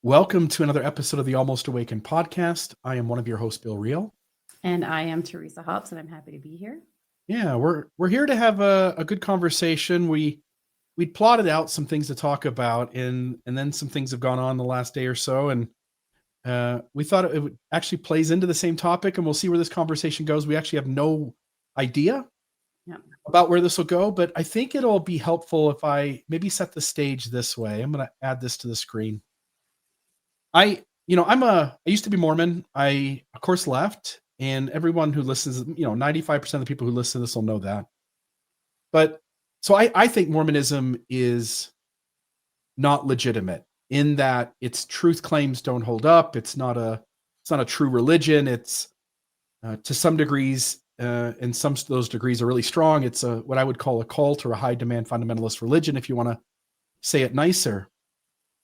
Welcome to another episode of the Almost Awakened podcast. I am one of your hosts, Bill Reel. And I am Teresa Hobbs, and I'm happy to be here. Yeah, we're here to have a good conversation. We'd plotted out some things to talk about, and then some things have gone on the last day or so, and we thought it would actually plays into the same topic, and we'll see where this conversation goes. We actually have no idea about where this will go, but I think it'll be helpful if I maybe set the stage this way. I'm going to add this to the screen. I used to be Mormon. I, of course, left, and everyone who listens, 95% of the people who listen to this will know that. But so I think Mormonism is not legitimate in that its truth claims don't hold up. It's not a true religion. It's to some degrees, and some of those degrees are really strong. It's what I would call a cult or a high demand fundamentalist religion, if you want to say it nicer.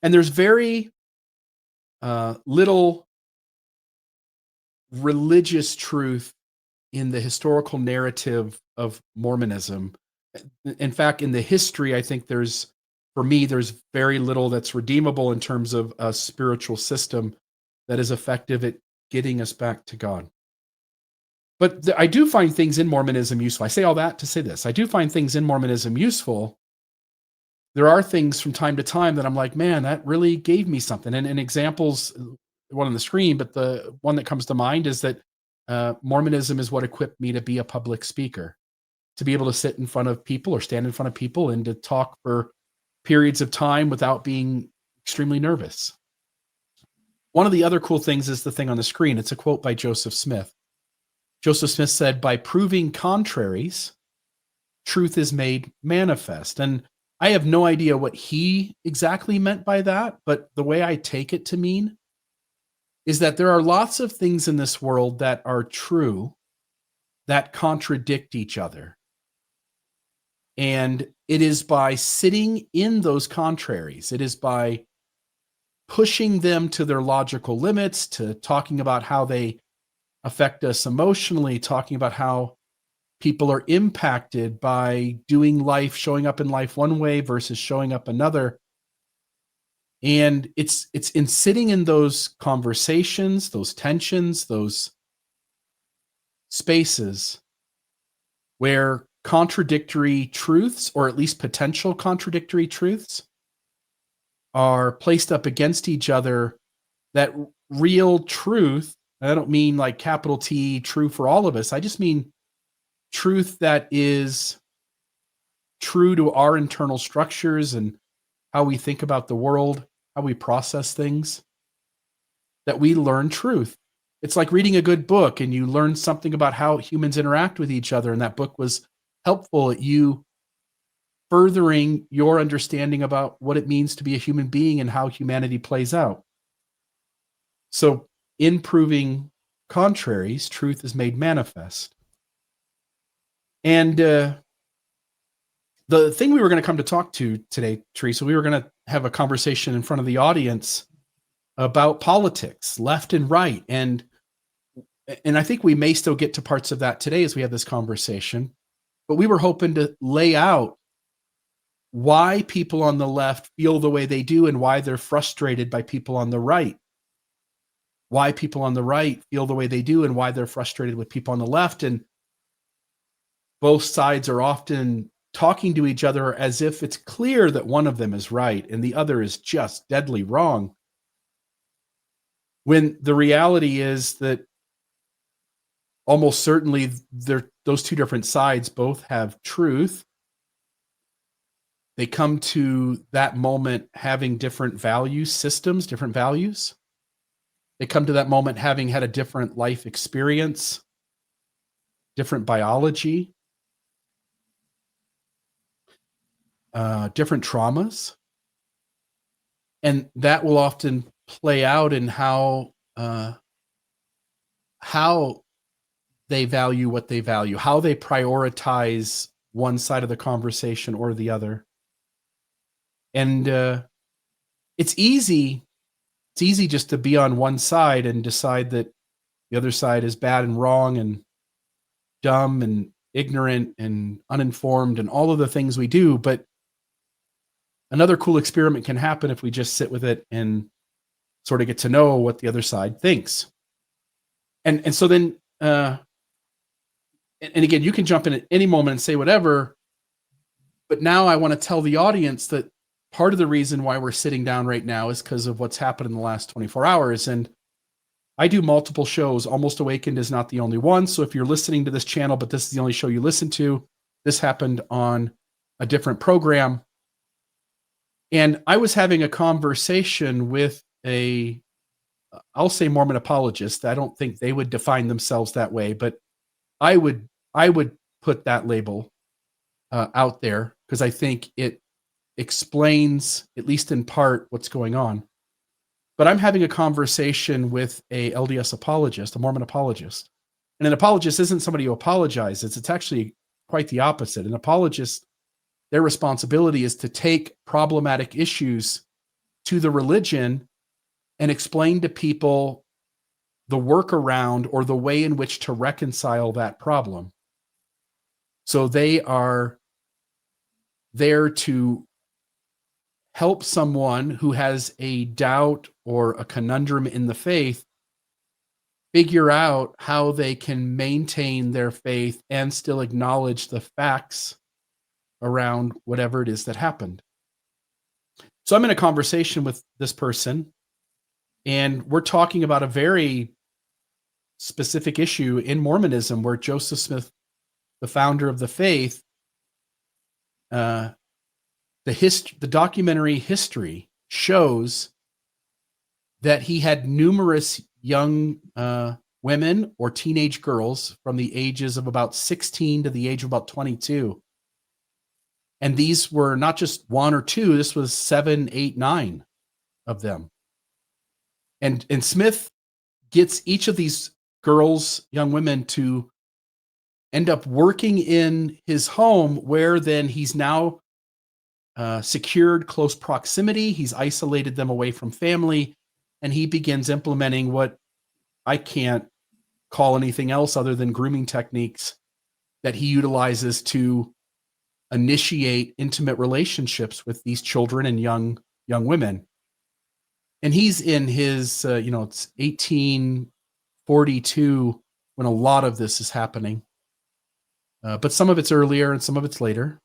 And there's very little religious truth in the historical narrative of Mormonism. In fact, in the history, I think there's very little that's redeemable in terms of a spiritual system that is effective at getting us back to God. But I do find things in Mormonism useful. I say all that to say this. I do find things in Mormonism useful. There are things from time to time that I'm like, man, that really gave me something. And examples, one on the screen, but the one that comes to mind is that Mormonism is what equipped me to be a public speaker, to be able to sit in front of people or stand in front of people and to talk for periods of time without being extremely nervous. One of the other cool things is the thing on the screen. It's a quote by Joseph Smith. Joseph Smith said, "By proving contraries, truth is made manifest." And I have no idea what he exactly meant by that, but the way I take it to mean is that there are lots of things in this world that are true that contradict each other. And it is by sitting in those contraries, it is by pushing them to their logical limits, to talking about how they affect us emotionally, talking about how people are impacted by doing life, showing up in life one way versus showing up another. And it's in sitting in those conversations, those tensions, those spaces where contradictory truths, or at least potential contradictory truths, are placed up against each other, that real truth, I don't mean like capital T true for all of us. I just mean truth that is true to our internal structures and how we think about the world, how we process things, that we learn truth. It's like reading a good book and you learn something about how humans interact with each other, and that book was helpful at you furthering your understanding about what it means to be a human being and how humanity plays out. So in proving contraries, truth is made manifest. And the thing we were going to come to talk to today, Teresa, we were going to have a conversation in front of the audience about politics, left and right. And I think we may still get to parts of that today as we have this conversation. But we were hoping to lay out why people on the left feel the way they do and why they're frustrated by people on the right. Why people on the right feel the way they do and why they're frustrated with people on the left. And both sides are often talking to each other as if it's clear that one of them is right and the other is just deadly wrong, when the reality is that almost certainly those two different sides both have truth. They come to that moment having different value systems, different values. They come to that moment having had a different life experience, different biology, different traumas. And that will often play out in how they value what they value, how they prioritize one side of the conversation or the other. And it's easy just to be on one side and decide that the other side is bad and wrong and dumb and ignorant and uninformed and all of the things we do. But another cool experiment can happen if we just sit with it and sort of get to know what the other side thinks. And so then, and again, you can jump in at any moment and say whatever, but now I want to tell the audience that part of the reason why we're sitting down right now is because of what's happened in the last 24 hours. And I do multiple shows. Almost Awakened is not the only one. So if you're listening to this channel, but this is the only show you listen to, this happened on a different program. And I was having a conversation with I'll say Mormon apologist. I don't think they would define themselves that way, but I would put that label out there because I think it explains, at least in part, what's going on. But I'm having a conversation with a LDS apologist, a Mormon apologist. And an apologist isn't somebody who apologizes. It's actually quite the opposite. An apologist, their responsibility is to take problematic issues to the religion and explain to people the workaround or the way in which to reconcile that problem. So they are there to help someone who has a doubt or a conundrum in the faith figure out how they can maintain their faith and still acknowledge the facts around whatever it is that happened. So I'm in a conversation with this person, and we're talking about a very specific issue in Mormonism where Joseph Smith, the founder of the faith, the documentary history shows that he had numerous young women or teenage girls from the ages of about 16 to the age of about 22. And these were not just one or two, this was 7, 8, 9 of them. And Smith gets each of these girls, young women, to end up working in his home where then he's now secured close proximity. He's isolated them away from family, and he begins implementing what I can't call anything else other than grooming techniques that he utilizes to initiate intimate relationships with these children and young women. And he's in his, it's 1842 when a lot of this is happening. But some of it's earlier and some of it's later.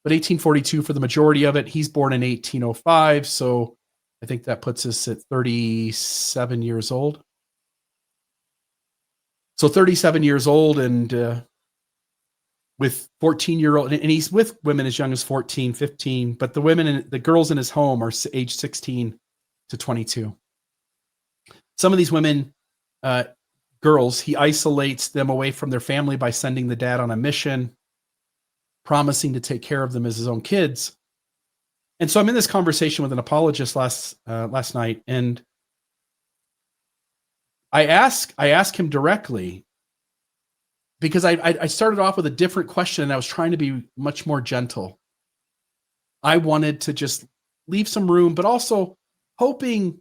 But 1842 for the majority of it. He's born in 1805, so I think that puts us at 37 years old. So 37 years old, and with 14-year-old, and he's with women as young as 14, 15, but the girls in his home are age 16 to 22. Some of these women, girls, he isolates them away from their family by sending the dad on a mission, promising to take care of them as his own kids. And so I'm in this conversation with an apologist last night, and I ask him directly, because I started off with a different question and I was trying to be much more gentle. I wanted to just leave some room, but also hoping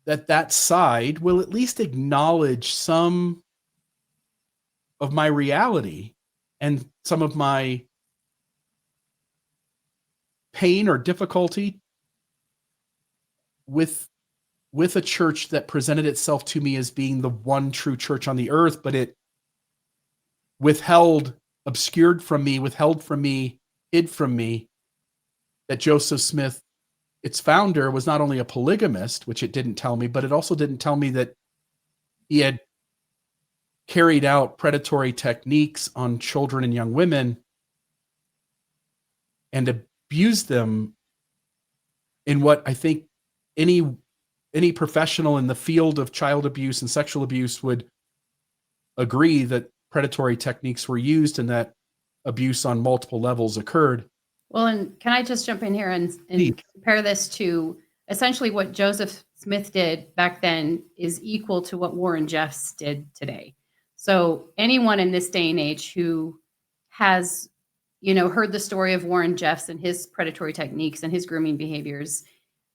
that side will at least acknowledge some of my reality and some of my pain or difficulty with a church that presented itself to me as being the one true church on the earth, but it obscured from me, withheld from me, hid from me that Joseph Smith, its founder, was not only a polygamist, which it didn't tell me, but it also didn't tell me that he had carried out predatory techniques on children and young women and abused them in what I think any professional in the field of child abuse and sexual abuse would agree that predatory techniques were used and that abuse on multiple levels occurred. Well, and can I just jump in here and compare this to essentially what Joseph Smith did back then is equal to what Warren Jeffs did today. So anyone in this day and age who has, heard the story of Warren Jeffs and his predatory techniques and his grooming behaviors,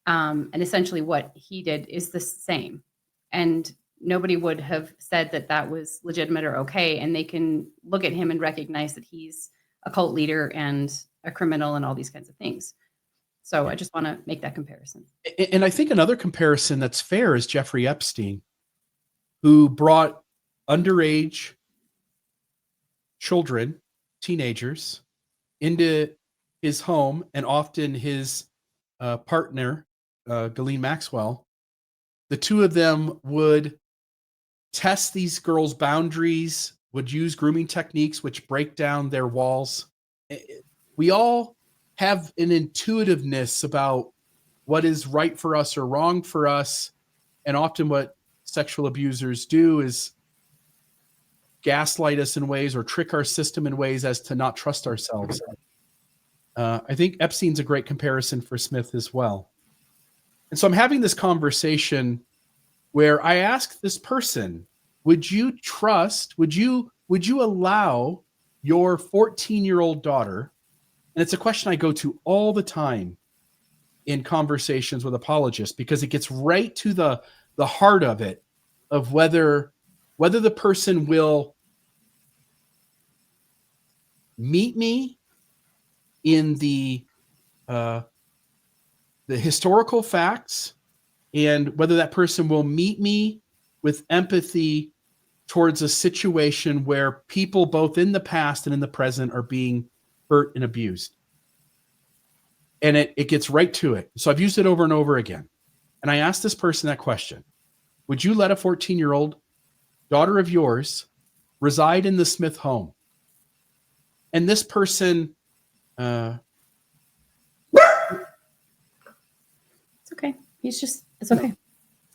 and essentially what he did is the same. And nobody would have said that was legitimate or okay. And they can look at him and recognize that he's a cult leader and a criminal and all these kinds of things. So I just want to make that comparison. And I think another comparison that's fair is Jeffrey Epstein, who brought underage children, teenagers, into his home, and often his partner, Ghislaine Maxwell. The two of them would test these girls' boundaries, would use grooming techniques which break down their walls. We all have an intuitiveness about what is right for us or wrong for us. And often what sexual abusers do is gaslight us in ways or trick our system in ways as to not trust ourselves. I think Epstein's a great comparison for Smith as well. And so I'm having this conversation where I ask this person, would you allow your 14-year-old daughter, and it's a question I go to all the time in conversations with apologists, because it gets right to the heart of it, of whether the person will meet me in the historical facts, and whether that person will meet me with empathy towards a situation where people both in the past and in the present are being hurt and abused. And it gets right to it. So I've used it over and over again. And I asked this person that question: would you let a 14-year-old daughter of yours reside in the Smith home? And this person, It's okay. It's okay.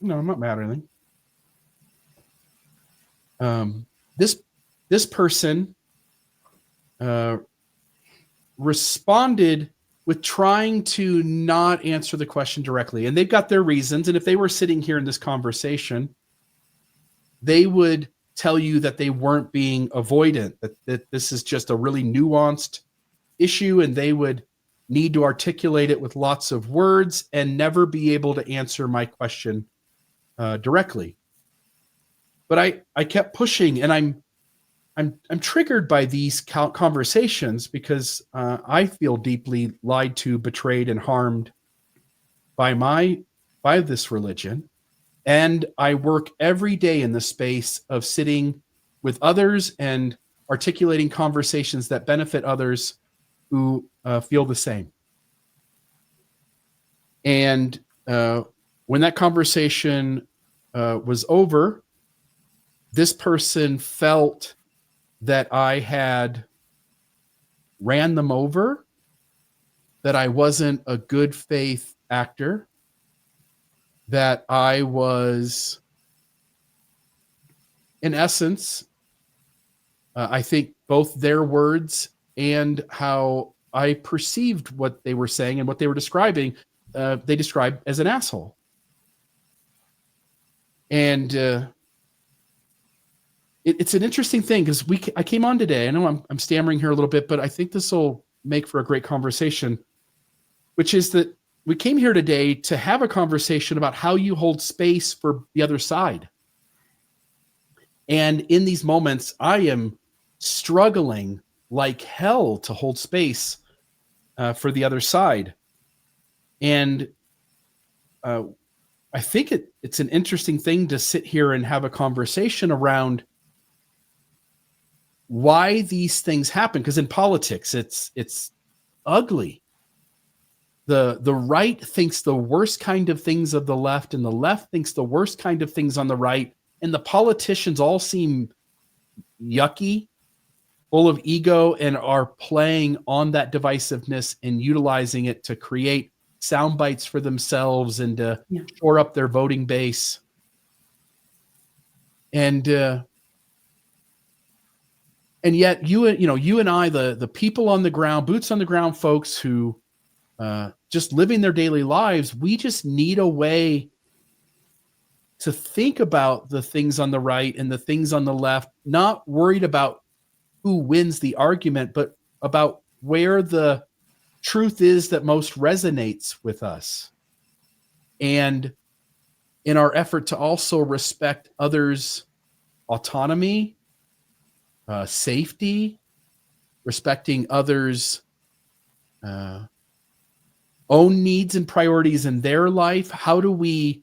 no, I'm not mad or anything. This person responded with trying to not answer the question directly. And they've got their reasons. And if they were sitting here in this conversation, they would tell you that they weren't being avoidant, that this is just a really nuanced issue, and they would need to articulate it with lots of words and never be able to answer my question directly. But I kept pushing, and I'm triggered by these conversations because I feel deeply lied to, betrayed, and harmed by this religion. And I work every day in the space of sitting with others and articulating conversations that benefit others who feel the same. And when that conversation was over, this person felt that I had ran them over, that I wasn't a good faith actor, that I was, in essence, I think both their words and how I perceived what they were saying and what they were describing, they described as an asshole. And it's an interesting thing because I came on today. I know I'm stammering here a little bit, but I think this will make for a great conversation, which is that we came here today to have a conversation about how you hold space for the other side. And in these moments, I am struggling like hell to hold space for the other side. And I think it's an interesting thing to sit here and have a conversation around why these things happen. Because in politics, it's ugly. The right thinks the worst kind of things of the left, and the left thinks the worst kind of things on the right. And the politicians all seem yucky, full of ego, and are playing on that divisiveness and utilizing it to create sound bites for themselves and to shore up their voting base. And yet you and I, the people on the ground, boots on the ground folks who just living their daily lives, we just need a way to think about the things on the right and the things on the left, not worried about who wins the argument, but about where the truth is that most resonates with us. And in our effort to also respect others' autonomy, safety, respecting others' own needs and priorities in their life? How do we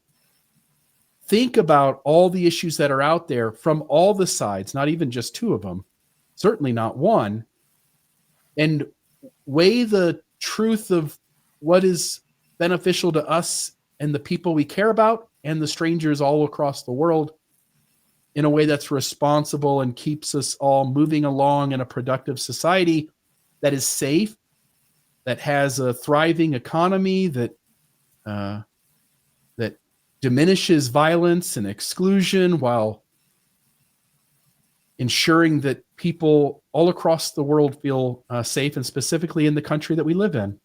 think about all the issues that are out there from all the sides, not even just two of them, certainly not one, and weigh the truth of what is beneficial to us and the people we care about and the strangers all across the world in a way that's responsible and keeps us all moving along in a productive society that is safe, that has a thriving economy, uh, that diminishes violence and exclusion while ensuring that people all across the world feel safe, and specifically in the country that we live in.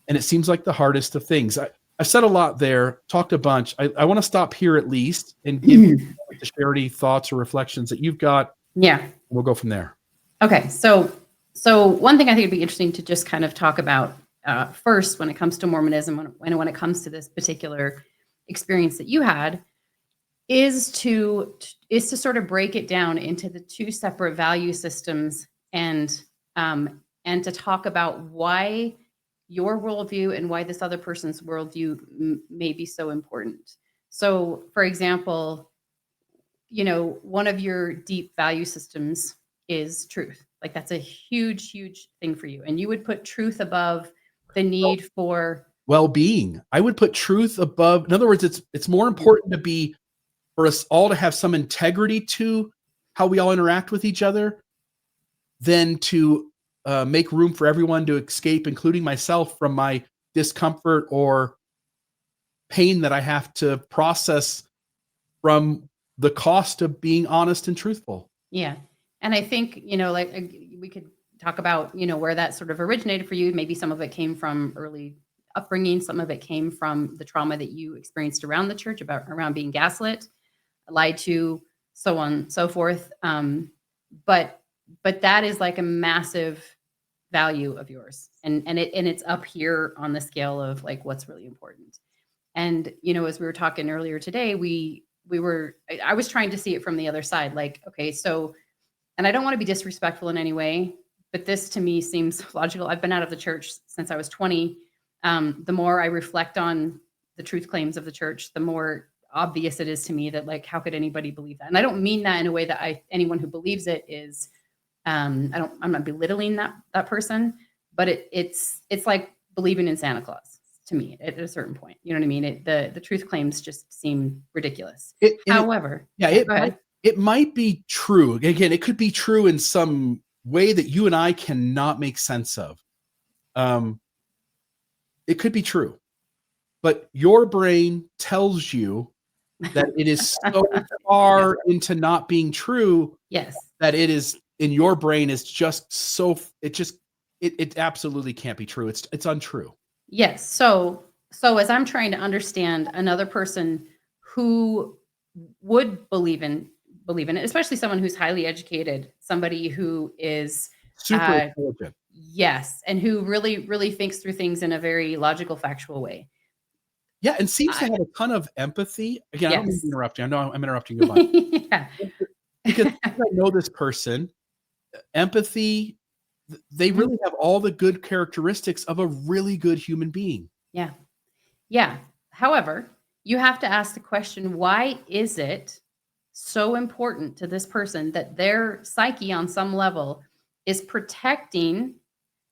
And it seems like the hardest of things. I've said a lot there, talked a bunch. I want to stop here at least and give you the charity thoughts or reflections that you've got. Yeah. We'll go from there. Okay. So one thing I think it'd be interesting to just kind of talk about first when it comes to Mormonism and when it comes to this particular experience that you had is to sort of break it down into the two separate value systems and to talk about why your worldview and why this other person's worldview may be so important. So, for example, one of your deep value systems is truth. Like that's a huge, huge thing for you. And you would put truth above the need for well-being. I would put truth above. In other words, it's more important for us all to have some integrity to how we all interact with each other than to make room for everyone to escape, including myself, from my discomfort or pain that I have to process from the cost of being honest and truthful. Yeah. And I think, like we could talk about, where that sort of originated for you. Maybe some of it came from early upbringing. Some of it came from the trauma that you experienced around the church, around being gaslit, lied to, so on, so forth. But that is like a massive value of yours. And it's up here on the scale of like, what's really important. And, as we were talking earlier today, I was trying to see it from the other side. Like, okay, so, and I don't want to be disrespectful in any way, but this to me seems logical. I've been out of the church since I was 20. The more I reflect on the truth claims of the church, the more obvious it is to me that like, how could anybody believe that? And I don't mean that in a way that anyone who believes it is, I'm not belittling that person, but it's like believing in Santa Claus to me at a certain point. You know what I mean? The truth claims just seem ridiculous. However, it might be true. Again, it could be true in some way that you and I cannot make sense of. It could be true, but your brain tells you that it is so far into not being true. Yes. That it is in your brain is just so it absolutely can't be true. It's untrue. Yes. So as I'm trying to understand another person who would believe in it, especially someone who's highly educated, somebody who is super intelligent. Yes. And who really, really thinks through things in a very logical, factual way. Yeah, and seems to have a ton of empathy. Again, Yes. I don't mean to interrupt you. I know I'm interrupting you a bunch. Yeah. Because I know this person, empathy, they really have all the good characteristics of a really good human being. Yeah. Yeah. However, you have to ask the question, why is it so important to this person that their psyche on some level is protecting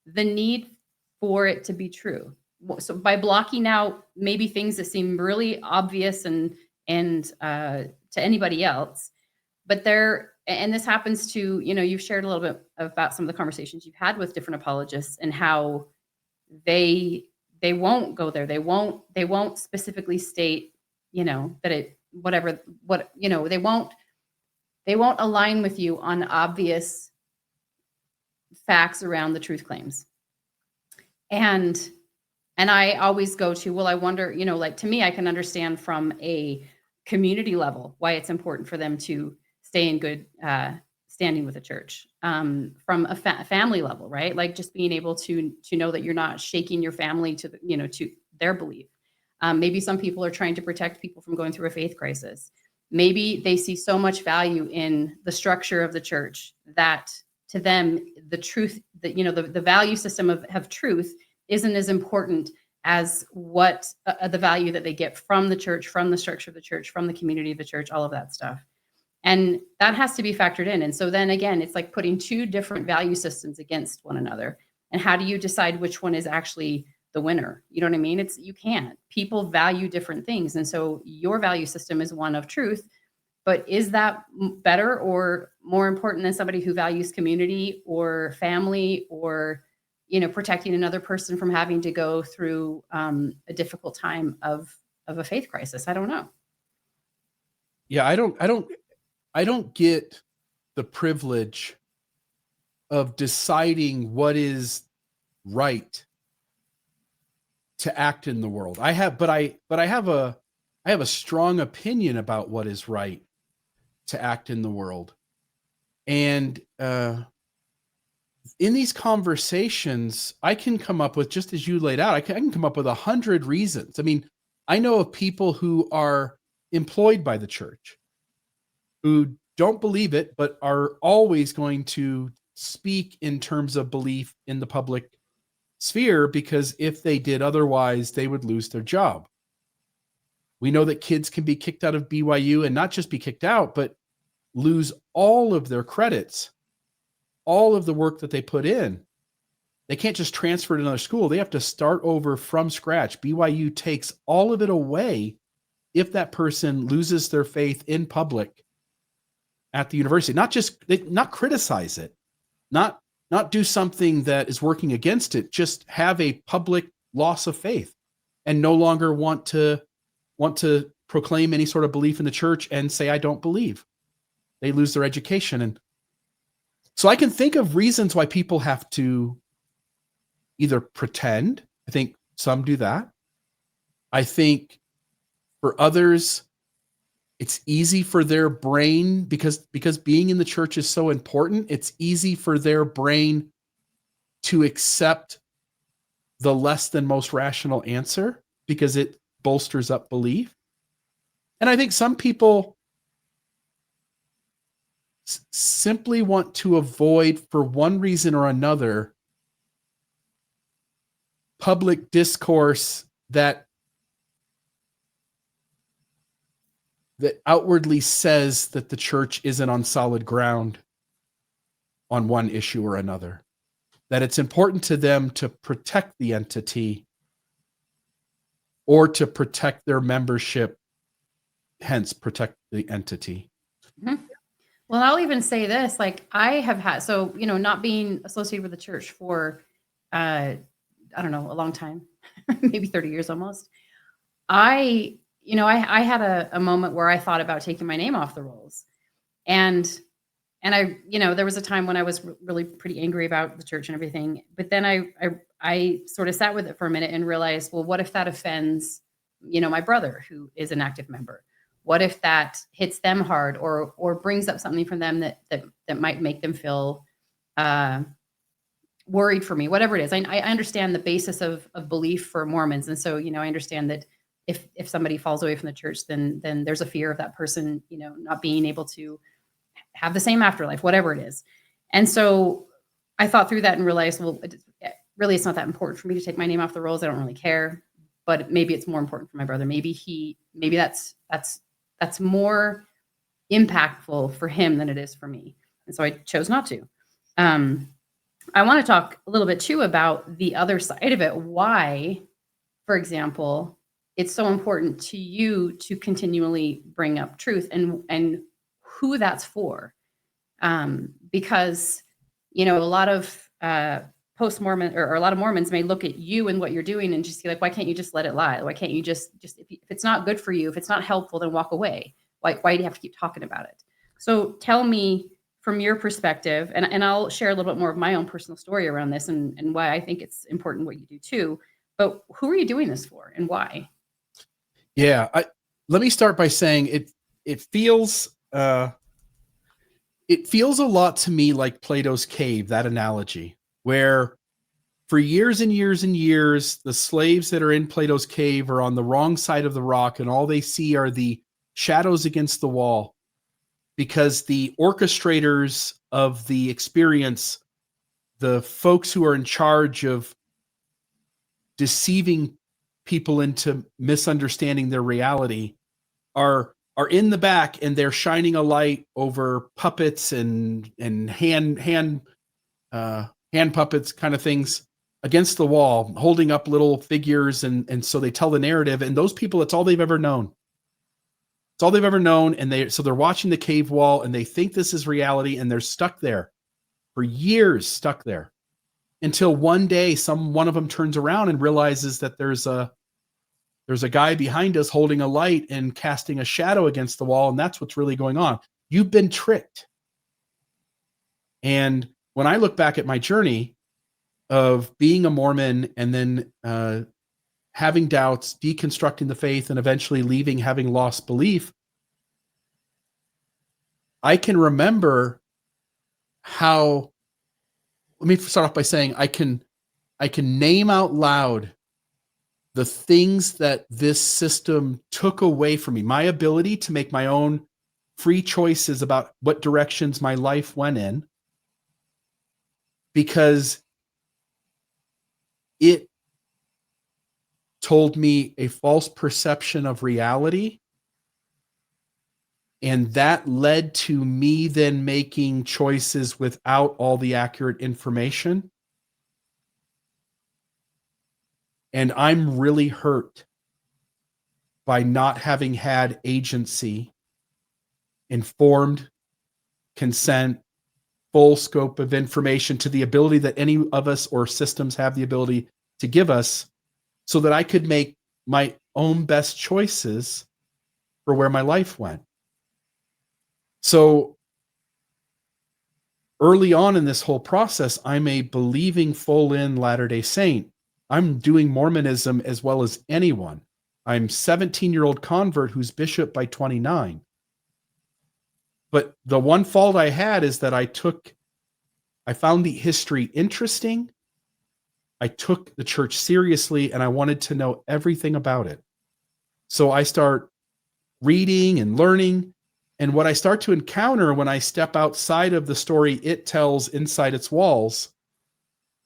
the need for it to be true? So by blocking out maybe things that seem really obvious and to anybody else, but and this happens to, you've shared a little bit about some of the conversations you've had with different apologists and how they won't go there. They won't specifically state, that they won't align with you on obvious facts around the truth claims. And I always go to, well, I wonder, like to me, I can understand from a community level why it's important for them to stay in good standing with the church. From a family level, right? Like just being able to know that you're not shaking your family to to their belief. Maybe some people are trying to protect people from going through a faith crisis. Maybe they see so much value in the structure of the church that to them the truth, that the value system of truth isn't as important as what the value that they get from the church, from the structure of the church, from the community of the church, all of that stuff. And that has to be factored in. And so then again, it's like putting two different value systems against one another. And how do you decide which one is actually the winner? You know what I mean? You can't. People value different things. And so your value system is one of truth, but is that better or more important than somebody who values community or family or, protecting another person from having to go through a difficult time of a faith crisis? I don't know. Yeah, I don't get the privilege of deciding what is right to act in the world. I have a strong opinion about what is right to act in the world. And in these conversations, I can come up with, just as you laid out, I can come up with 100 reasons. I mean, I know of people who are employed by the church who don't believe it, but are always going to speak in terms of belief in the public sphere, because if they did otherwise, they would lose their job. We know that kids can be kicked out of BYU, and not just be kicked out, but lose all of their credits, all of the work that they put in. They can't just transfer to another school. They have to start over from scratch. BYU takes all of it away if that person loses their faith in public at the university. Not criticize it, not do something that is working against it, just have a public loss of faith and no longer want to proclaim any sort of belief in the church and say, I don't believe. They lose their education. And so I can think of reasons why people have to either pretend. I think some do that. I think for others, it's easy for their brain, because being in the church is so important, it's easy for their brain to accept the less than most rational answer because it bolsters up belief. And I think some people simply want to avoid, for one reason or another, public discourse that outwardly says that the church isn't on solid ground on one issue or another, that it's important to them to protect the entity or to protect their membership, hence protect the entity. Mm-hmm. Well, I'll even say this, like I have had, so, not being associated with the church for, I don't know, a long time, maybe 30 years almost. I had a moment where I thought about taking my name off the rolls. And I, there was a time when I was really pretty angry about the church and everything. But then I sort of sat with it for a minute and realized, well, what if that offends, my brother who is an active member? What if that hits them hard or brings up something from them that might make them feel worried for me, whatever it is. I understand the basis of belief for Mormons. And so, I understand that if somebody falls away from the church, then there's a fear of that person, not being able to have the same afterlife, whatever it is. And so I thought through that and realized, well, really, it's not that important for me to take my name off the rolls. I don't really care, but maybe it's more important for my brother. Maybe that's more impactful for him than it is for me. And so I chose not to. I want to talk a little bit too about the other side of it. Why, for example, it's so important to you to continually bring up truth and who that's for. Because, a lot of post-Mormon or a lot of Mormons may look at you and what you're doing and just be like, why can't you just let it lie? Why can't you just if it's not good for you, if it's not helpful, then walk away. Why do you have to keep talking about it? So tell me from your perspective, and I'll share a little bit more of my own personal story around this and why I think it's important what you do too. But who are you doing this for and why? Yeah, let me start by saying it feels a lot to me like Plato's cave, that analogy, where for years and years and years, the slaves that are in Plato's cave are on the wrong side of the rock, and all they see are the shadows against the wall, because the orchestrators of the experience, the folks who are in charge of deceiving people into misunderstanding their reality are in the back, and they're shining a light over puppets and hand puppets kind of things against the wall, holding up little figures, and so they tell the narrative. And those people, it's all they've ever known. It's all they've ever known, and they're watching the cave wall, and they think this is reality, and they're stuck there for years, stuck there, until one day one of them turns around and realizes that there's a guy behind us holding a light and casting a shadow against the wall, and that's what's really going on. You've been tricked. And when I look back at my journey of being a Mormon and then having doubts, deconstructing the faith, and eventually leaving, having lost belief, I can remember how, let me start off by saying I can name out loud the things that this system took away from me, my ability to make my own free choices about what directions my life went in, because it told me a false perception of reality. And that led to me then making choices without all the accurate information. And I'm really hurt by not having had agency, informed consent, full scope of information to the ability that any of us or systems have the ability to give us, so that I could make my own best choices for where my life went. So early on in this whole process, I'm a believing full-in Latter-day Saint. I'm doing Mormonism as well as anyone. I'm 17-year-old convert who's bishop by 29. But the one fault I had is that I found the history interesting. I took the church seriously, and I wanted to know everything about it. So I start reading and learning. And what I start to encounter when I step outside of the story it tells inside its walls,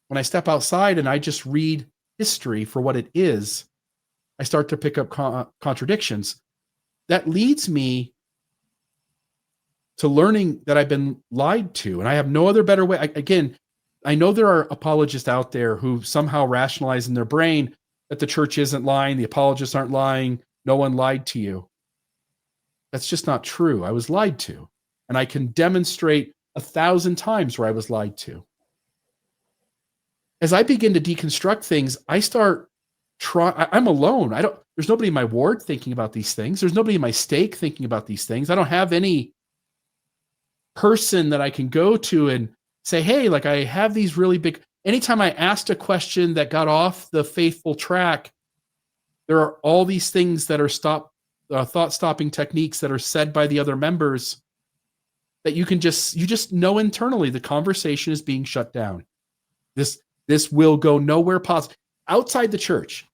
when I step outside and I just read history for what it is, I start to pick up contradictions. That leads me to learning that I've been lied to, and I have no other better way. Again, I know there are apologists out there who somehow rationalize in their brain that the church isn't lying, the apologists aren't lying, no one lied to you. That's just not true. I was lied to. And I can demonstrate 1,000 times where I was lied to. As I begin to deconstruct things, I start I'm alone. There's nobody in my ward thinking about these things. There's nobody in my stake thinking about these things. I don't have any person that I can go to and say, hey, like, I have these really big, anytime I asked a question that got off the faithful track, there are all these things that are thought-stopping techniques that are said by the other members that you just know internally the conversation is being shut down. This will go nowhere positive. Outside the church,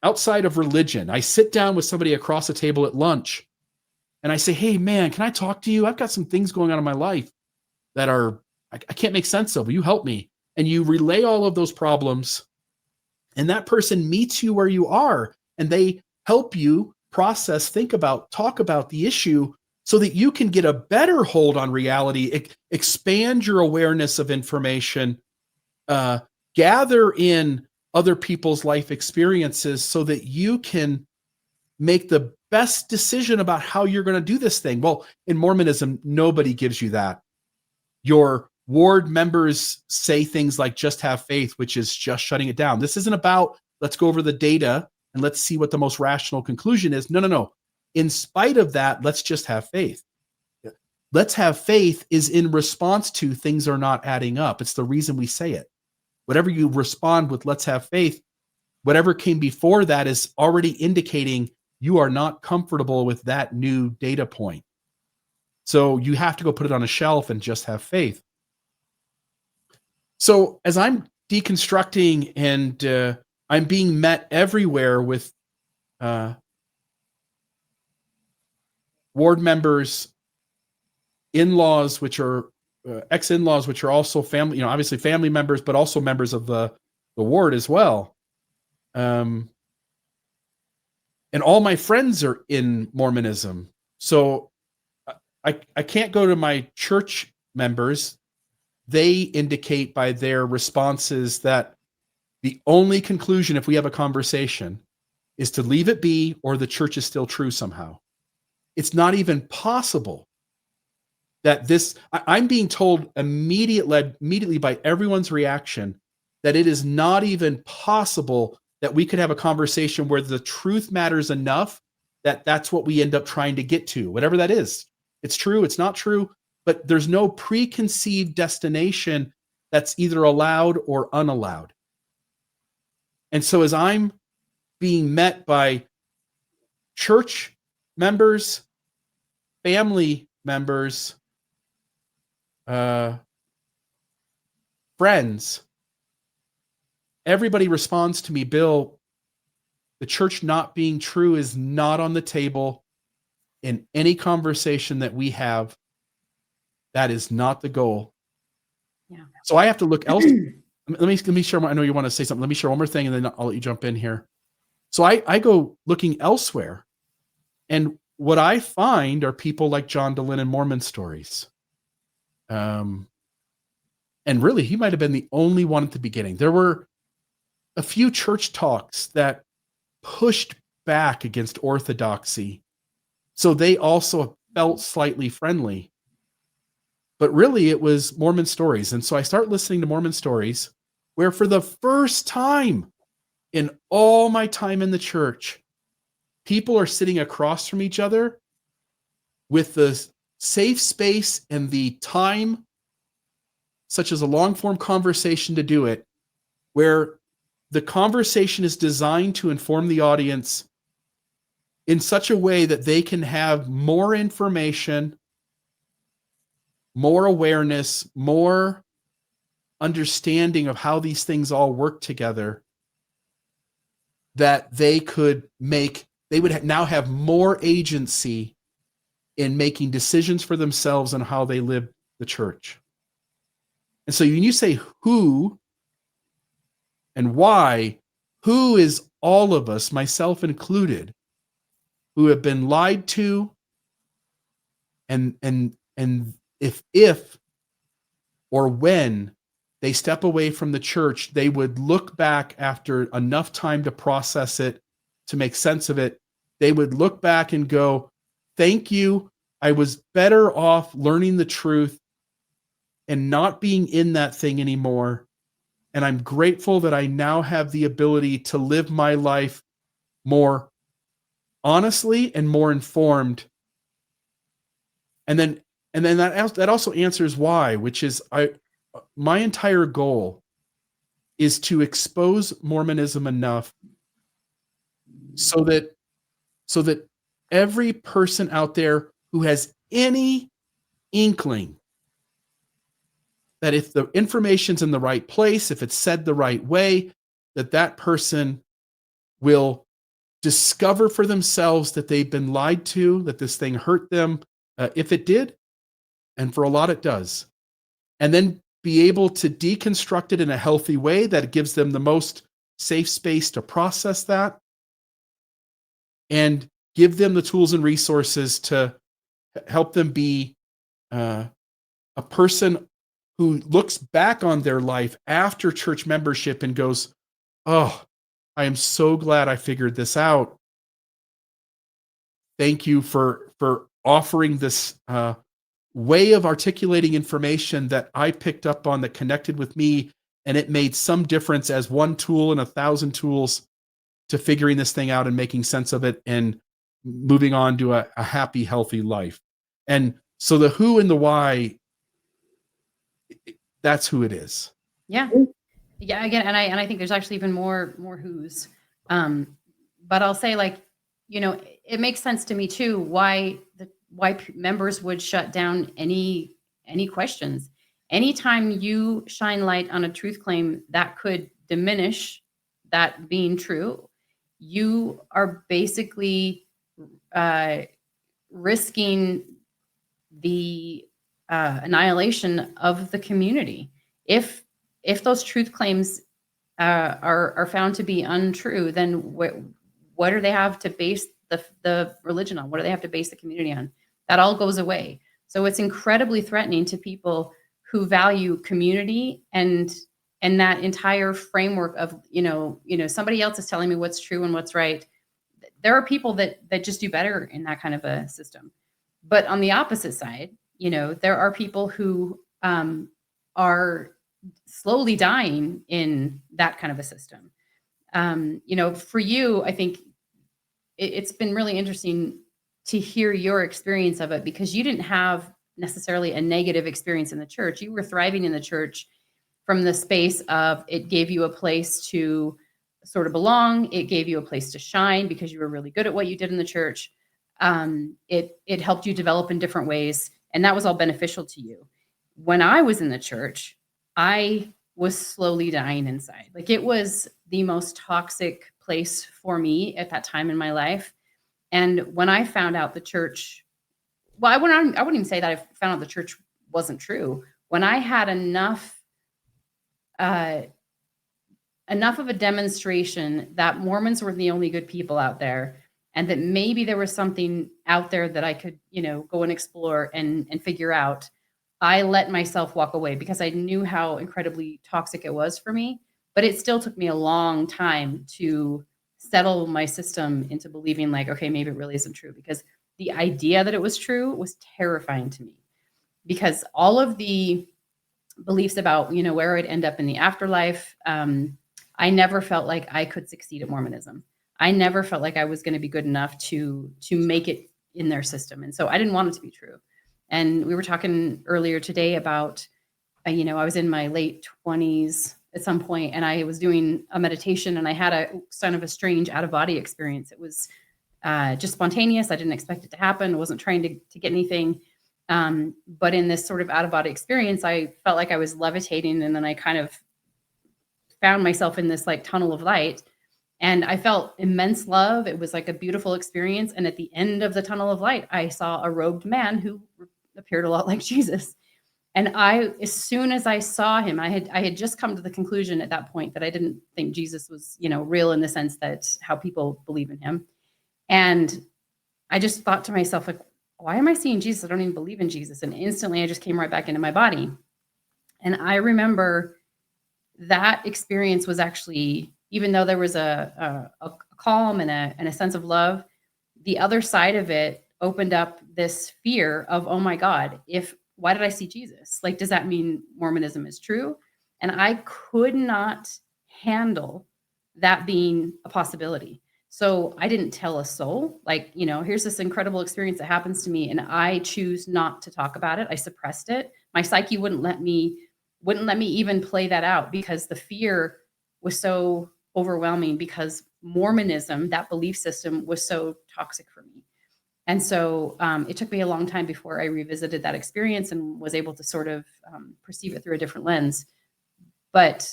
outside of religion, I sit down with somebody across the table at lunch and I say, hey man, can I talk to you? I've got some things going on in my life that I can't make sense of. Will you help me? And you relay all of those problems, and that person meets you where you are, and they help you process, think about, talk about the issue so that you can get a better hold on reality, expand your awareness of information, gather in other people's life experiences so that you can make the best decision about how you're going to do this thing. Well, in Mormonism, nobody gives you that. Your ward members say things like just have faith, which is just shutting it down. This isn't about let's go over the data and let's see what the most rational conclusion is. No. In spite of that, let's just have faith. Let's have faith is in response to things are not adding up. It's the reason we say it. Whatever you respond with, let's have faith, whatever came before that is already indicating you are not comfortable with that new data point. So you have to go put it on a shelf and just have faith. So as I'm deconstructing and I'm being met everywhere with ward members, in-laws, which are ex-in-laws, which are also family, obviously family members, but also members of the ward as well. and all my friends are in Mormonism. So I can't go to my church members. They indicate by their responses that the only conclusion, if we have a conversation, is to leave it be, or the church is still true somehow. It's not even possible that I'm being told immediately by everyone's reaction that it is not even possible that we could have a conversation where the truth matters enough that that's what we end up trying to get to, whatever that is. It's true, it's not true, but there's no preconceived destination that's either allowed or unallowed. And so as I'm being met by church members, family members, friends, everybody responds to me, Bill, the church not being true is not on the table in any conversation that we have. That is not the goal. Yeah. So I have to look elsewhere. Let me share. I know you want to say something. Let me share one more thing, and then I'll let you jump in here. So I go looking elsewhere, and what I find are people like John Dehlin and Mormon stories. And really, he might have been the only one at the beginning. There were a few church talks that pushed back against orthodoxy, so they also felt slightly friendly. But really, it was Mormon stories. And so I start listening to Mormon stories where for the first time in all my time in the church, people are sitting across from each other with the safe space and the time, such as a long form conversation to do it, where the conversation is designed to inform the audience in such a way that they can have more information, more awareness, more understanding of how these things all work together, that they would now have more agency in making decisions for themselves and how they live the church. And so when you say who and why, who is all of us, myself included, who have been lied to, and if or when they step away from the church, they would look back after enough time to process it, to make sense of it. They would look back and go, thank you. I was better off learning the truth and not being in that thing anymore. And I'm grateful that I now have the ability to live my life more honestly and more informed. And then that also answers why, which is my entire goal is to expose Mormonism enough so that every person out there who has any inkling that if the information's in the right place, if it's said the right way, that person will discover for themselves that they've been lied to, that this thing hurt them, if it did, and for a lot it does. And then be able to deconstruct it in a healthy way that gives them the most safe space to process that, and give them the tools and resources to help them be a person who looks back on their life after church membership and goes, oh, I am so glad I figured this out. Thank you for offering this way of articulating information that I picked up on, that connected with me, and it made some difference as one tool in 1,000 tools to figuring this thing out and making sense of it and moving on to a happy, healthy life. And so the who and the why, that's who it is. Yeah. Yeah. Again, and I think there's actually even more who's. But I'll say, like, it makes sense to me too why members would shut down any questions. Anytime you shine light on a truth claim that could diminish that being true, you are basically risking the annihilation of the community. If those truth claims are found to be untrue, then what do they have to base the religion on? What do they have to base the community on? That all goes away. So it's incredibly threatening to people who value community and that entire framework of, somebody else is telling me what's true and what's right. There are people that just do better in that kind of a system. But on the opposite side, there are people who are slowly dying in that kind of a system. For you, I think it's been really interesting to hear your experience of it, because you didn't have necessarily a negative experience in the church. You were thriving in the church from the space of it gave you a place to sort of belong. It gave you a place to shine because you were really good at what you did in the church. It helped you develop in different ways, and that was all beneficial to you. When I was in the church, I was slowly dying inside. Like, it was the most toxic place for me at that time in my life. And when I found out the church, well, I wouldn't even say that I found out the church wasn't true. When I had enough of a demonstration that Mormons were the only good people out there, and that maybe there was something out there that I could, go and explore and figure out, I let myself walk away because I knew how incredibly toxic it was for me. But it still took me a long time to settle my system into believing, like, okay, maybe it really isn't true, because the idea that it was true was terrifying to me, because all of the beliefs about, where I'd end up in the afterlife, I never felt like I could succeed at Mormonism. I never felt like I was going to be good enough to make it in their system. And so I didn't want it to be true. And we were talking earlier today about, I was in my late 20s at some point, and I was doing a meditation, and I had a kind of a strange out-of-body experience. It was just spontaneous. I didn't expect it to happen. I wasn't trying to get anything. But in this sort of out-of-body experience, I felt like I was levitating, and then I kind of found myself in this like tunnel of light, and I felt immense love. It was like a beautiful experience. And at the end of the tunnel of light, I saw a robed man who appeared a lot like Jesus. And as soon as I saw him, I had just come to the conclusion at that point that I didn't think Jesus was, real in the sense that how people believe in him. And I just thought to myself, like, why am I seeing Jesus? I don't even believe in Jesus. And instantly I just came right back into my body. And I remember that experience was actually, even though there was a calm and a sense of love, the other side of it opened up this fear of, oh my God, why did I see Jesus? Like, does that mean Mormonism is true? And I could not handle that being a possibility. So I didn't tell a soul, like, here's this incredible experience that happens to me, and I choose not to talk about it. I suppressed it. My psyche wouldn't let me even play that out, because the fear was so overwhelming, because Mormonism, that belief system, was so toxic for me. And so it took me a long time before I revisited that experience and was able to sort of perceive it through a different lens. But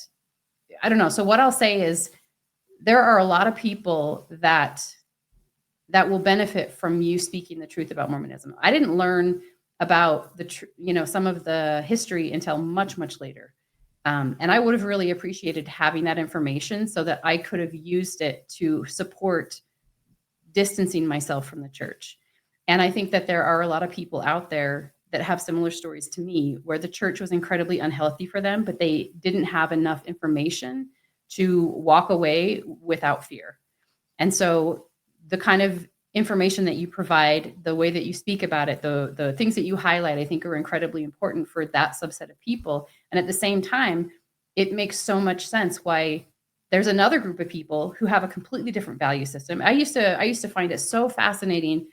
I don't know. So what I'll say is, there are a lot of people that will benefit from you speaking the truth about Mormonism. I didn't learn about some of the history until much, much later. And I would have really appreciated having that information so that I could have used it to support distancing myself from the church. And I think that there are a lot of people out there that have similar stories to me, where the church was incredibly unhealthy for them, but they didn't have enough information to walk away without fear. And so the kind of information that you provide, the way that you speak about it, the things that you highlight, I think are incredibly important for that subset of people. And at the same time, it makes so much sense why there's another group of people who have a completely different value system. I used to find it so fascinating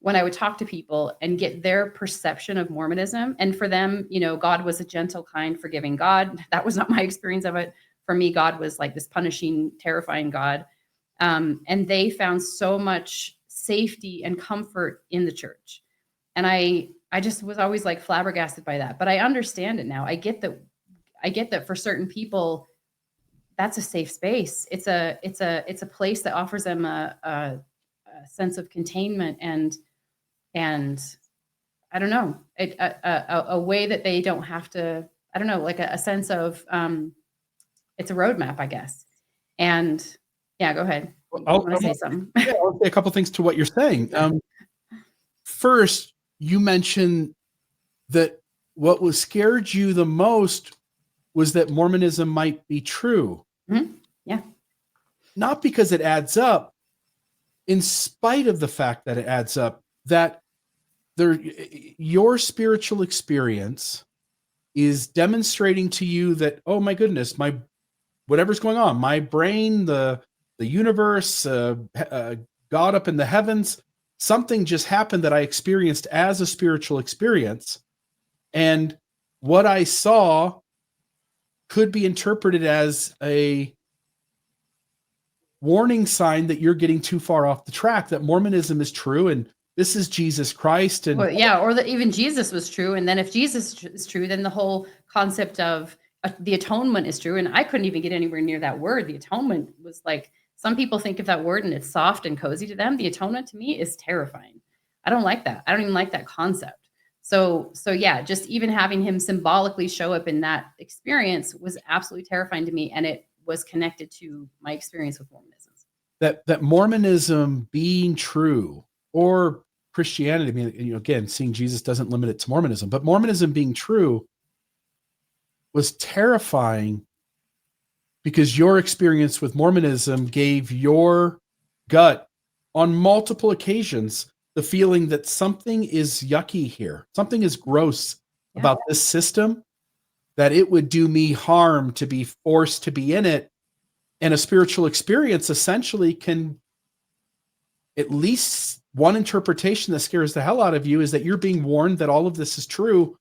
when I would talk to people and get their perception of Mormonism. And for them, God was a gentle, kind, forgiving God. That was not my experience of it. For me, God was like this punishing, terrifying God. And they found so much safety and comfort in the church. And I just was always like flabbergasted by that. But I understand it now. I get that for certain people, that's a safe space. It's a place that offers them a sense of containment and I don't know, a way that they don't have to, I don't know, like a sense of, it's a roadmap, I guess. And yeah, go ahead. Well, You want to say something? yeah, I'll say a couple things to what you're saying. First, you mentioned that what was scared you the most was that Mormonism might be true. Mhm. Yeah. Not because it adds up, in spite of the fact that it adds up, that there, your spiritual experience is demonstrating to you that, oh my goodness, my whatever's going on, my brain, the universe, God up in the heavens, something just happened that I experienced as a spiritual experience, and what I saw could be interpreted as a warning sign that you're getting too far off the track, that Mormonism is true and this is Jesus Christ. And Well, yeah, or that even Jesus was true. And then if Jesus is true, then the whole concept of the atonement is true. And I couldn't even get anywhere near that word. The atonement was like, some people think of that word and it's soft and cozy to them. The atonement to me is terrifying. I don't like that. I don't even like that concept. So yeah, just even having him symbolically show up in that experience was absolutely terrifying to me. And it was connected to my experience with Mormonism. that Mormonism being true, or Christianity, I mean, again, seeing Jesus doesn't limit it to Mormonism, but Mormonism being true was terrifying because your experience with Mormonism gave your gut on multiple occasions the feeling that something is yucky here, something is gross about this system, that it would do me harm to be forced to be in it. And a spiritual experience essentially can, at least one interpretation that scares the hell out of you is that you're being warned that all of this is true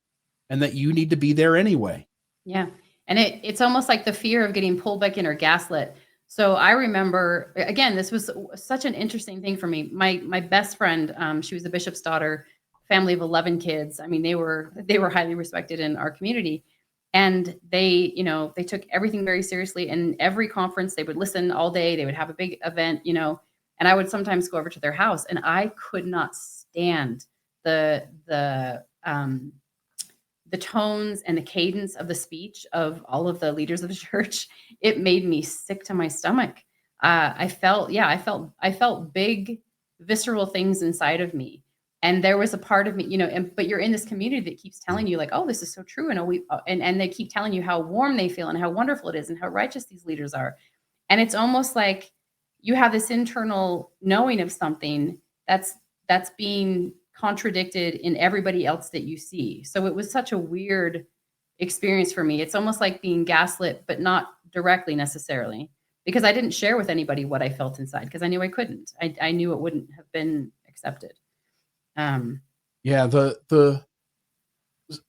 and that you need to be there anyway. Yeah. And it's almost like the fear of getting pulled back in or gaslit. So I remember, again, this was such an interesting thing for me. My best friend, she was the bishop's daughter, family of 11 kids. I mean, they were highly respected in our community. And they took everything very seriously. And every conference, they would listen all day. They would have a big event, and I would sometimes go over to their house, and I could not stand the tones and the cadence of the speech of all of the leaders of the church. It made me sick to my stomach. I felt big, visceral things inside of me. And there was a part of me, but you're in this community that keeps telling you like, oh, this is so true. And they keep telling you how warm they feel and how wonderful it is and how righteous these leaders are. And it's almost like you have this internal knowing of something that's being contradicted in everybody else that you see. So it was such a weird experience for me. It's almost like being gaslit, but not directly necessarily, because I didn't share with anybody what I felt inside because I knew I couldn't. I knew it wouldn't have been accepted. Yeah,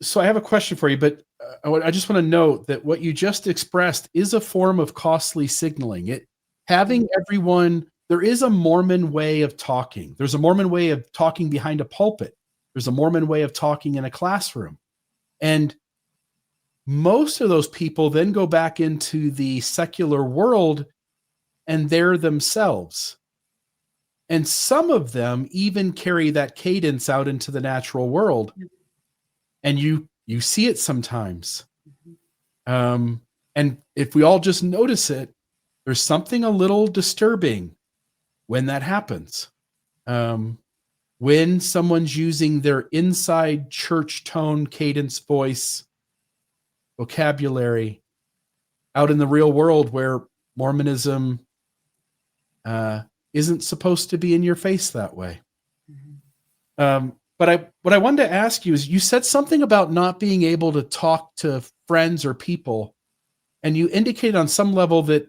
so I have a question for you, but I just want to note that what you just expressed is a form of costly signaling. Having everyone, there is a Mormon way of talking. There's a Mormon way of talking behind a pulpit. There's a Mormon way of talking in a classroom. And most of those people then go back into the secular world and they're themselves. And some of them even carry that cadence out into the natural world. And you see it sometimes. And if we all just notice it, there's something a little disturbing when that happens. When someone's using their inside church tone, cadence, voice, vocabulary out in the real world where Mormonism isn't supposed to be in your face that way. But what I wanted to ask you is, you said something about not being able to talk to friends or people, and you indicated on some level that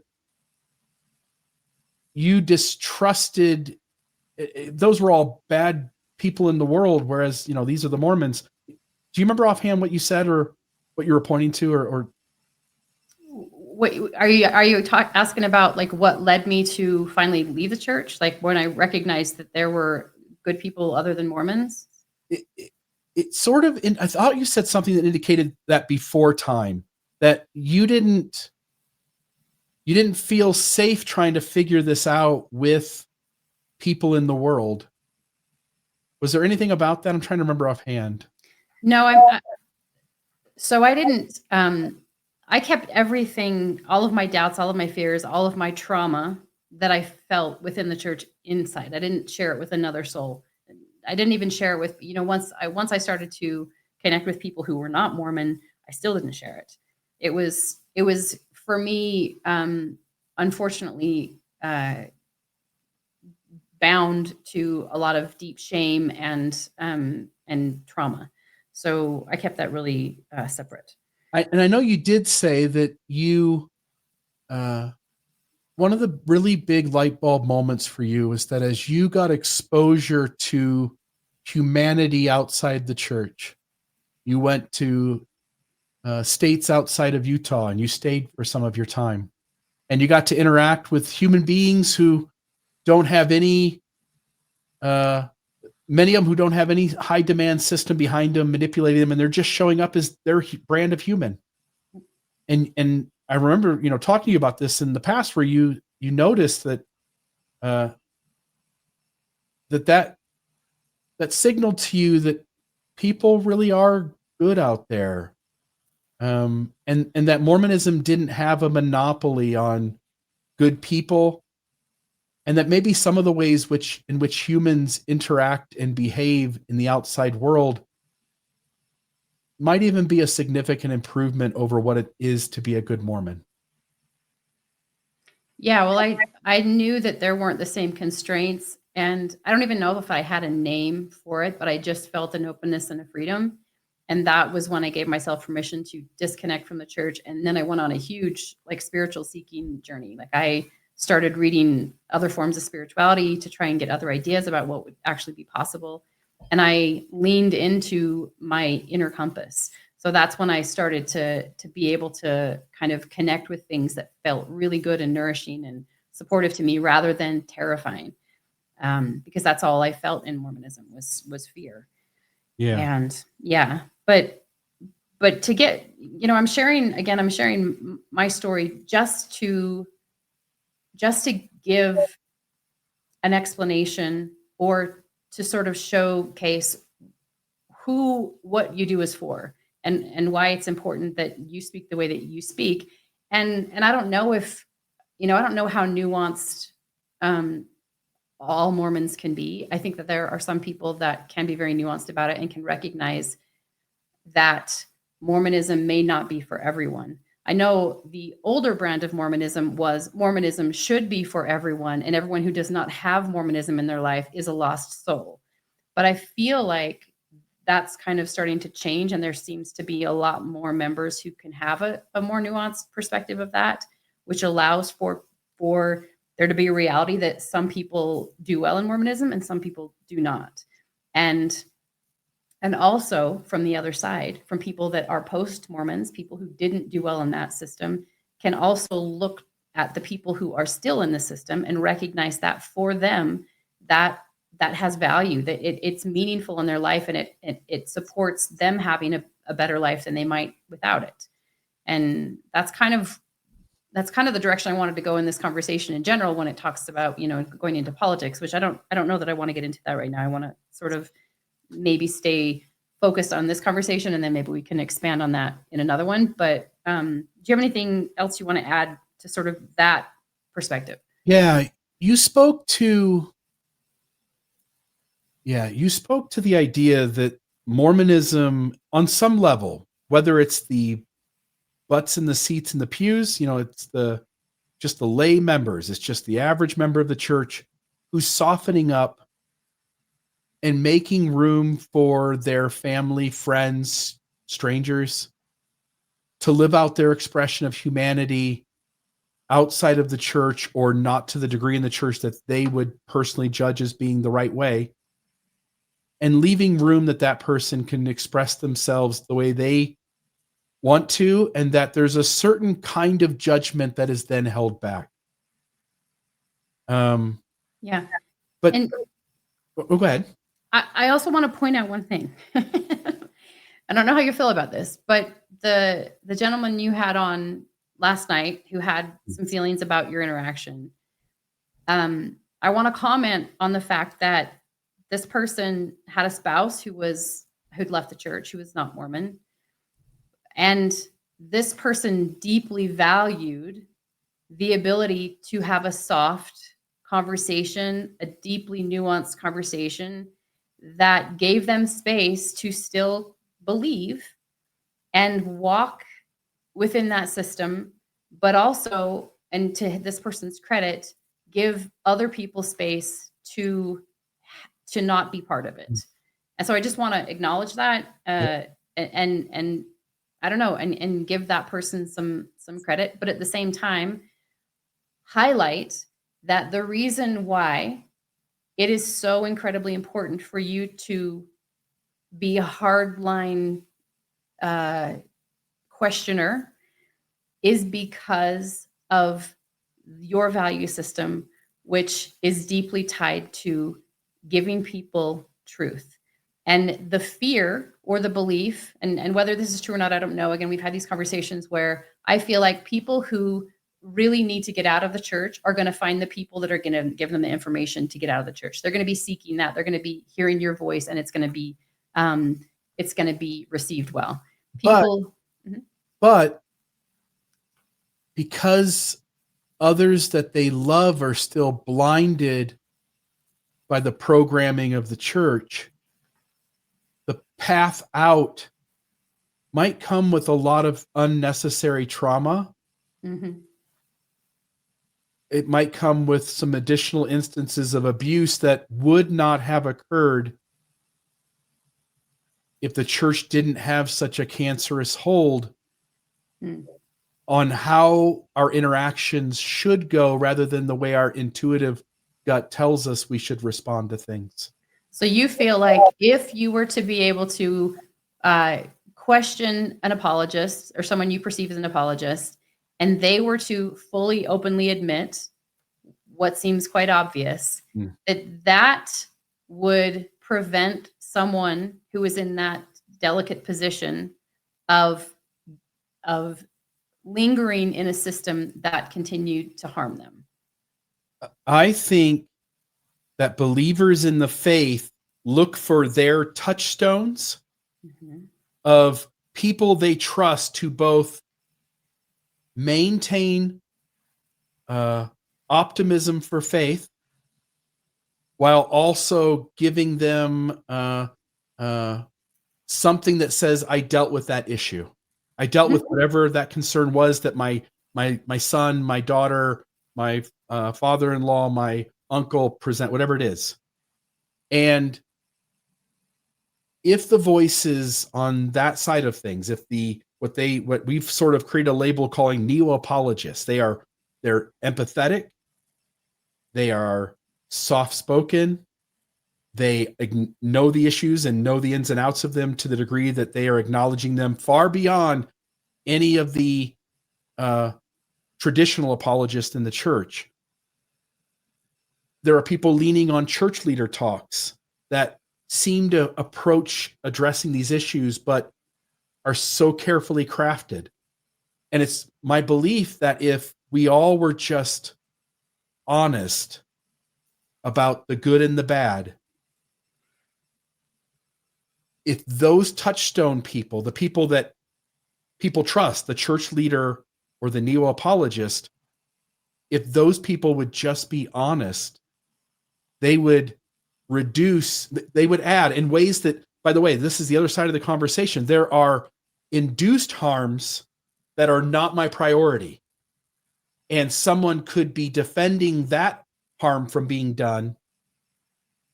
you distrusted those were all bad people in the world, whereas these are the Mormons. Do you remember offhand what you said or what you were pointing to, or what are you asking about, like what led me to finally leave the church, like when I recognized that there were good people other than Mormons? It sort of, I thought you said something that indicated that before time, that you didn't feel safe trying to figure this out with people in the world. Was there anything about that? I'm trying to remember offhand. No, so I didn't, I kept everything, all of my doubts, all of my fears, all of my trauma that I felt within the church inside. I didn't share it with another soul. I didn't even share it with, once I started to connect with people who were not Mormon, I still didn't share it. It was for me, unfortunately, bound to a lot of deep shame and trauma. So I kept that really separate. And I know you did say that you, one of the really big light bulb moments for you is that as you got exposure to humanity outside the church, you went to states outside of Utah and you stayed for some of your time, and you got to interact with human beings who don't have any, many of them who don't have any high demand system behind them manipulating them, and they're just showing up as their brand of human. And I remember, talking to you about this in the past, where you noticed that that signaled to you that people really are good out there, and that Mormonism didn't have a monopoly on good people, and that maybe some of the ways in which humans interact and behave in the outside world might even be a significant improvement over what it is to be a good Mormon. Yeah, well, I knew that there weren't the same constraints, and I don't even know if I had a name for it, but I just felt an openness and a freedom. And that was when I gave myself permission to disconnect from the church. And then I went on a huge spiritual seeking journey. I started reading other forms of spirituality to try and get other ideas about what would actually be possible. And I leaned into my inner compass. So that's when I started to be able to kind of connect with things that felt really good and nourishing and supportive to me rather than terrifying. Because that's all I felt in Mormonism was fear. Yeah. And yeah, but to get, I'm sharing my story just to give an explanation or to sort of showcase what you do is for and why it's important that you speak the way that you speak. And I don't know if, I don't know how nuanced all Mormons can be. I think that there are some people that can be very nuanced about it and can recognize that Mormonism may not be for everyone. I know the older brand of Mormonism was Mormonism should be for everyone, and everyone who does not have Mormonism in their life is a lost soul. But I feel like that's kind of starting to change, and there seems to be a lot more members who can have a more nuanced perspective of that, which allows for there to be a reality that some people do well in Mormonism and some people do not. And also from the other side, from people that are post-Mormons, people who didn't do well in that system, can also look at the people who are still in the system and recognize that for them, that has value, that it's meaningful in their life, and it supports them having a better life than they might without it. And that's kind of the direction I wanted to go in this conversation in general when it talks about, going into politics, which I don't know that I want to get into that right now. I want to sort of maybe stay focused on this conversation, and then maybe we can expand on that in another one. But do you have anything else you want to add to sort of that perspective? Yeah, you spoke to the idea that Mormonism, on some level, whether it's the butts in the seats in the pews, it's just the lay members, it's just the average member of the church who's softening up and making room for their family, friends, strangers to live out their expression of humanity outside of the church, or not to the degree in the church that they would personally judge as being the right way, and leaving room that person can express themselves the way they want to, and that there's a certain kind of judgment that is then held back. Yeah. But And go ahead. I also want to point out one thing. I don't know how you feel about this, but the gentleman you had on last night who had some feelings about your interaction, I want to comment on the fact that this person had a spouse who'd left the church, who was not Mormon. And this person deeply valued the ability to have a soft conversation, a deeply nuanced conversation that gave them space to still believe and walk within that system, but also, and to this person's credit, give other people space to not be part of it. And so I just want to acknowledge that, and I don't know, and give that person some credit, but at the same time, highlight that the reason why it is so incredibly important for you to be a hardline questioner is because of your value system, which is deeply tied to giving people truth. And the fear or the belief, and whether this is true or not, I don't know. Again, we've had these conversations where I feel like people who really need to get out of the church are going to find the people that are going to give them the information to get out of the church. They're going to be seeking that. They're going to be hearing your voice, and it's going to be received well. People, but because others that they love are still blinded by the programming of the church, the path out might come with a lot of unnecessary trauma. Mm-hmm. It might come with some additional instances of abuse that would not have occurred if the church didn't have such a cancerous hold on how our interactions should go, rather than the way our intuitive gut tells us we should respond to things. So you feel like if you were to be able to question an apologist or someone you perceive as an apologist, and they were to fully, openly admit what seems quite obvious, that would prevent someone who is in that delicate position of lingering in a system that continued to harm them. I think that believers in the faith look for their touchstones of people they trust to both maintain optimism for faith while also giving them something that says, I dealt with that issue. I dealt with whatever that concern was that my son, my daughter, my father-in-law, my uncle present, whatever it is. And if the voices on that side of things, if what we've sort of created a label calling neo-apologists, they're empathetic, they are soft-spoken, they know the issues and know the ins and outs of them to the degree that they are acknowledging them far beyond any of the traditional apologists in the church. There are people leaning on church leader talks that seem to approach addressing these issues, but are so carefully crafted. And it's my belief that if we all were just honest about the good and the bad, if those touchstone people, the people that people trust, the church leader or the neo-apologist, if those people would just be honest, they would add in ways that, by the way, this is the other side of the conversation. There are induced harms that are not my priority. And someone could be defending that harm from being done.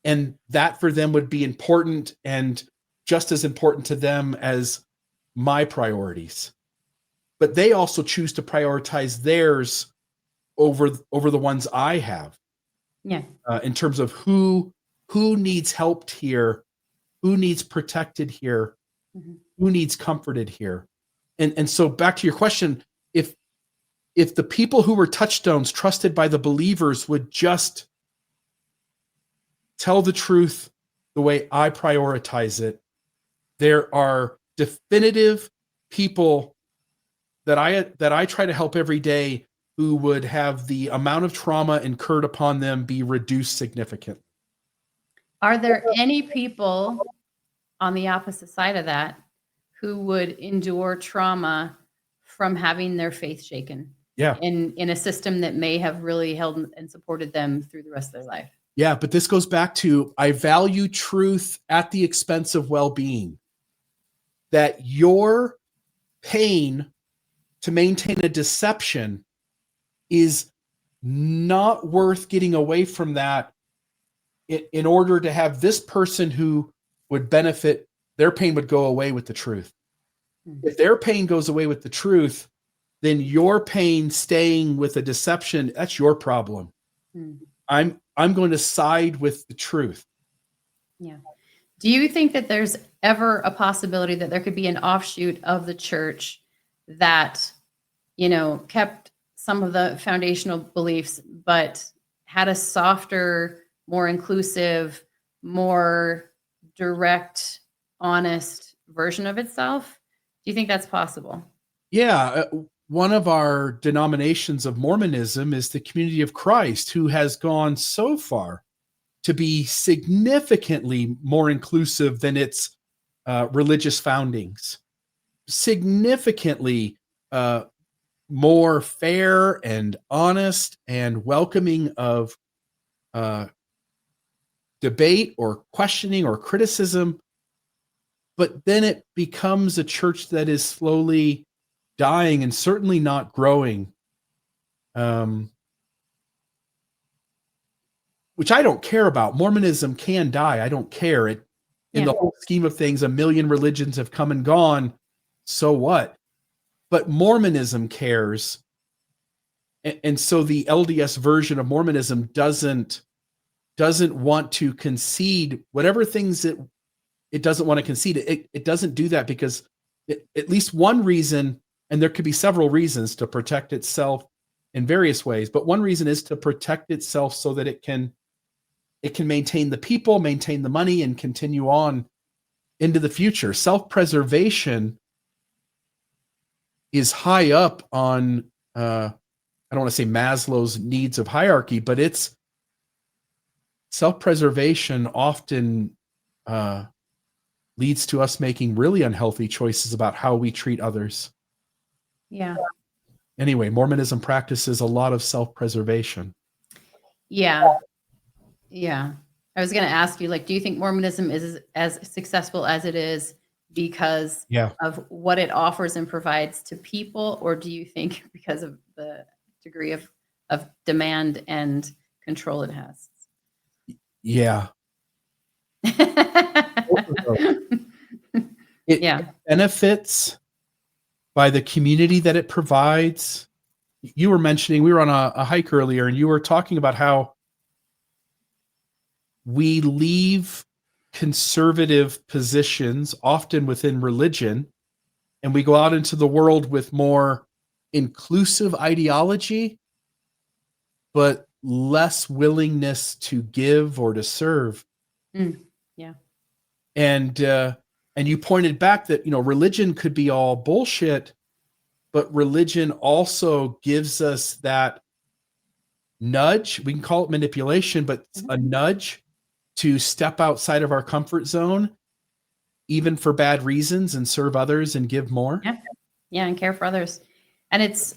And that for them would be important and just as important to them as my priorities. But they also choose to prioritize theirs over the ones I have. Yeah. In terms of who needs helped here, who needs protected here, who needs comforted here. And so back to your question, if the people who were touchstones trusted by the believers would just tell the truth the way I prioritize it, there are definitive people that I try to help every day who would have the amount of trauma incurred upon them be reduced significantly. Are there any people on the opposite side of that who would endure trauma from having their faith shaken? Yeah. in a system that may have really held and supported them through the rest of their life. Yeah, but this goes back to, I value truth at the expense of well-being. That your pain to maintain a deception is not worth getting away from that in order to have this person who would benefit, their pain would go away with the truth. If their pain goes away with the truth, then your pain staying with a deception, that's your problem. I'm going to side with the truth. Yeah. Do you think that there's ever a possibility that there could be an offshoot of the church that, kept some of the foundational beliefs, but had a softer, more inclusive, more direct, honest version of itself? Do you think that's possible? Yeah. One of our denominations of Mormonism is the Community of Christ, who has gone so far to be significantly more inclusive than its religious foundings, significantly more fair and honest and welcoming of debate or questioning or criticism. But then it becomes a church that is slowly dying and certainly not growing, which I don't care about. Mormonism can die. I don't care. In the whole scheme of things, a million religions have come and gone. So what? But Mormonism cares. And so the LDS version of Mormonism doesn't want to concede whatever things it doesn't want to concede. It doesn't do that because at least one reason, and there could be several reasons to protect itself in various ways, but one reason is to protect itself so that it can maintain the people, maintain the money, and continue on into the future. Self-preservation is high up on, I don't want to say Maslow's needs of hierarchy, but it's self-preservation often leads to us making really unhealthy choices about how we treat others. Yeah. Anyway, Mormonism practices a lot of self-preservation. Yeah. Yeah. I was going to ask you, do you think Mormonism is as successful as it is because of what it offers and provides to people, or do you think because of the degree of demand and control it has? Yeah. It benefits by the community that it provides. You were mentioning, we were on a hike earlier, and you were talking about how we leave conservative positions, often within religion, and we go out into the world with more inclusive ideology, but less willingness to give or to serve. Yeah. And you pointed back that, religion could be all bullshit, but religion also gives us that nudge. We can call it manipulation, but a nudge to step outside of our comfort zone, even for bad reasons, and serve others and give more. Yeah, and care for others. And it's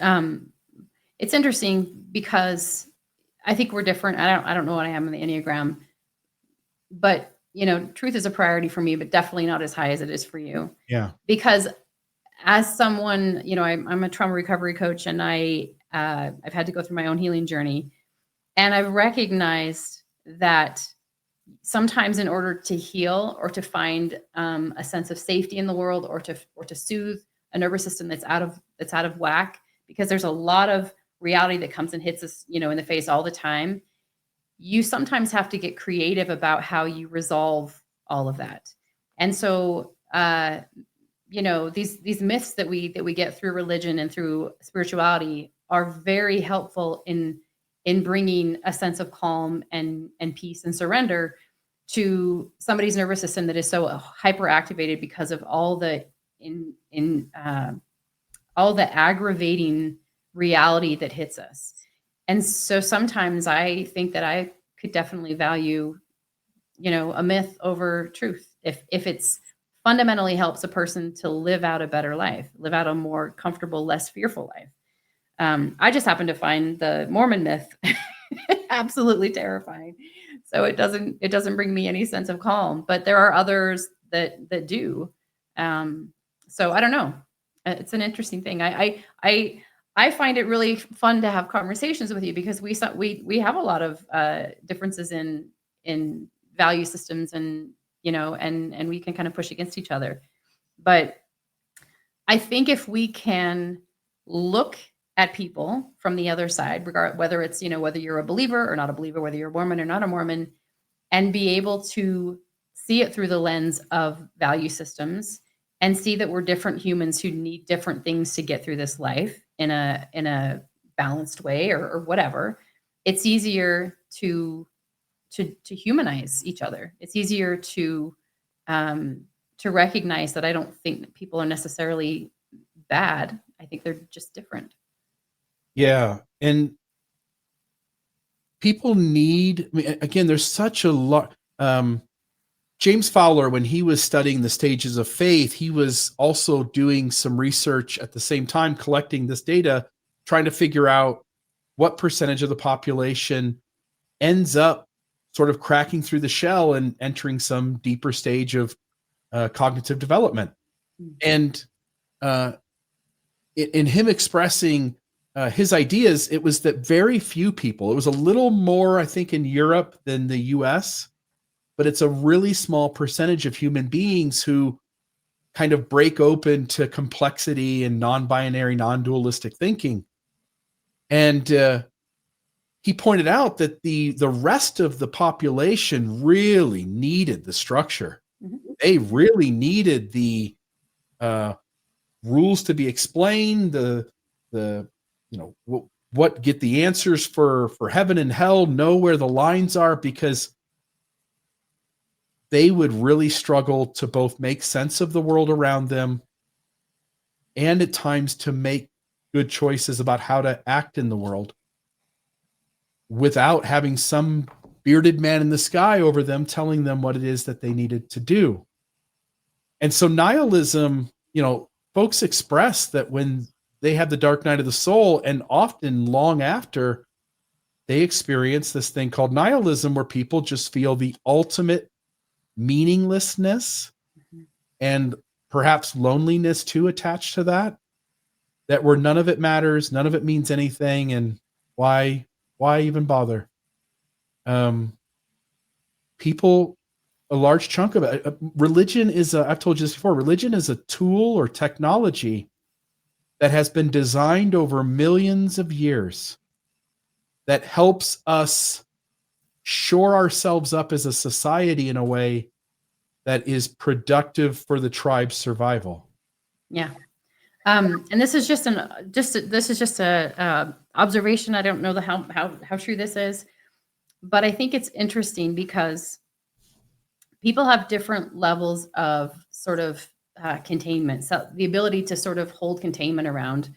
interesting because I think we're different. I don't know what I am in the Enneagram, but truth is a priority for me, but definitely not as high as it is for you. Yeah. Because as someone, I'm a trauma recovery coach, and I've had to go through my own healing journey, and I've recognized that sometimes in order to heal or to find a sense of safety in the world, or to soothe a nervous system that's out of whack, because there's a lot of reality that comes and hits us, in the face all the time. You sometimes have to get creative about how you resolve all of that. And so, these myths that we get through religion and through spirituality are very helpful in bringing a sense of calm and peace and surrender to somebody's nervous system that is so hyperactivated because of all the aggravating reality that hits us. And so sometimes I think that I could definitely value, a myth over truth if it's fundamentally helps a person to live out a better life, live out a more comfortable, less fearful life. I just happen to find the Mormon myth absolutely terrifying. So it doesn't bring me any sense of calm. But there are others that do. So I don't know. It's an interesting thing. I find it really fun to have conversations with you because we have a lot of differences in value systems, and and we can kind of push against each other. But I think if we can look at people from the other side, whether it's whether you're a believer or not a believer, whether you're a Mormon or not a Mormon, and be able to see it through the lens of value systems and see that we're different humans who need different things to get through this life in a balanced way, or whatever, it's easier to humanize each other. It's easier to recognize that I don't think that people are necessarily bad. I think they're just different. Yeah. And people need, I mean, again, there's such a lot. James Fowler, when he was studying the stages of faith, he was also doing some research at the same time, collecting this data, trying to figure out what percentage of the population ends up sort of cracking through the shell and entering some deeper stage of cognitive development. And in him expressing his ideas, it was that very few people, it was a little more, I think, in Europe than the US, but it's a really small percentage of human beings who kind of break open to complexity and non-binary, non-dualistic thinking. And he pointed out that the rest of the population really needed the structure. Mm-hmm. They really needed the rules to be explained, what get the answers for heaven and hell, know where the lines are, because they would really struggle to both make sense of the world around them and at times to make good choices about how to act in the world without having some bearded man in the sky over them telling them what it is that they needed to do. And so nihilism, folks express that when they have the dark night of the soul, and often long after, they experience this thing called nihilism, where people just feel the ultimate meaninglessness and perhaps loneliness too attached to that where none of it matters, none of it means anything, and why even bother? People, a large chunk of it, religion is I've told you this before, religion is a tool or technology that has been designed over millions of years that helps us shore ourselves up as a society in a way that is productive for the tribe's survival. Yeah. And this is just a observation. I don't know how true this is, but I think it's interesting because people have different levels of sort of containment. So the ability to sort of hold containment around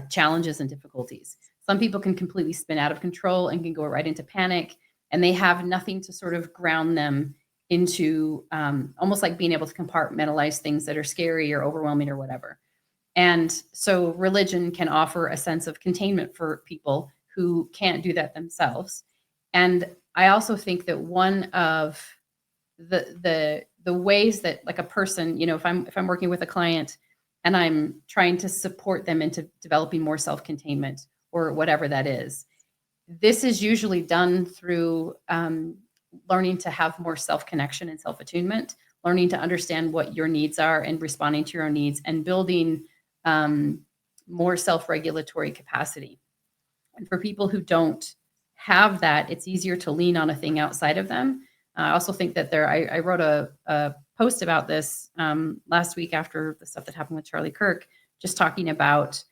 challenges and difficulties. Some people can completely spin out of control and can go right into panic, and they have nothing to sort of ground them into almost like being able to compartmentalize things that are scary or overwhelming or whatever. And so religion can offer a sense of containment for people who can't do that themselves. And I also think that one of the ways that, like, a person, if I'm working with a client and I'm trying to support them into developing more self-containment or whatever that is, this is usually done through learning to have more self-connection and self-attunement, learning to understand what your needs are and responding to your own needs, and building more self-regulatory capacity. And for people who don't have that, it's easier to lean on a thing outside of them. I also think that I wrote a post about this last week after the stuff that happened with Charlie Kirk, just talking about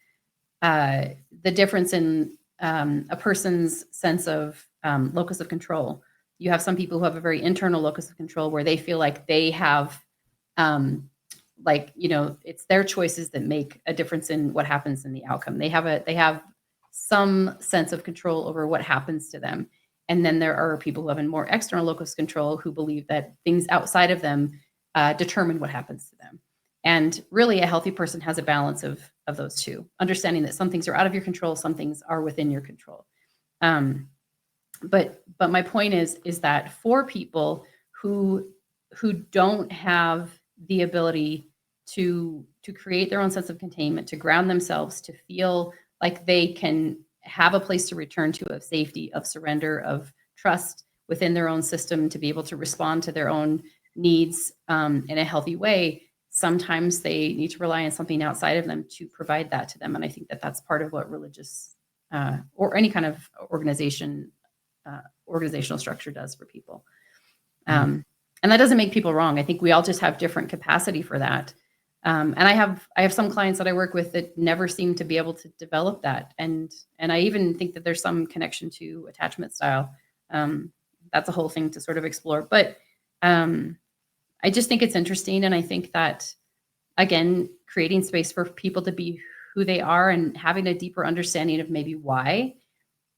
the difference in a person's sense of locus of control. You have some people who have a very internal locus of control where they feel like they have, it's their choices that make a difference in what happens in the outcome. They have some sense of control over what happens to them. And then there are people who have a more external locus of control who believe that things outside of them determine what happens to them. And really, a healthy person has a balance of those two, understanding that some things are out of your control, some things are within your control. But my point is that for people who don't have the ability to create their own sense of containment, to ground themselves, to feel like they can have a place to return to of safety, of surrender, of trust within their own system, to be able to respond to their own needs in a healthy way, sometimes they need to rely on something outside of them to provide that to them. And I think that that's part of what religious or any kind of organizational structure does for people. And that doesn't make people wrong. I think we all just have different capacity for that. And I have some clients that I work with that never seem to be able to develop that. And I even think that there's some connection to attachment style. That's a whole thing to sort of explore. But I just think it's interesting. And I think that, again, creating space for people to be who they are and having a deeper understanding of maybe why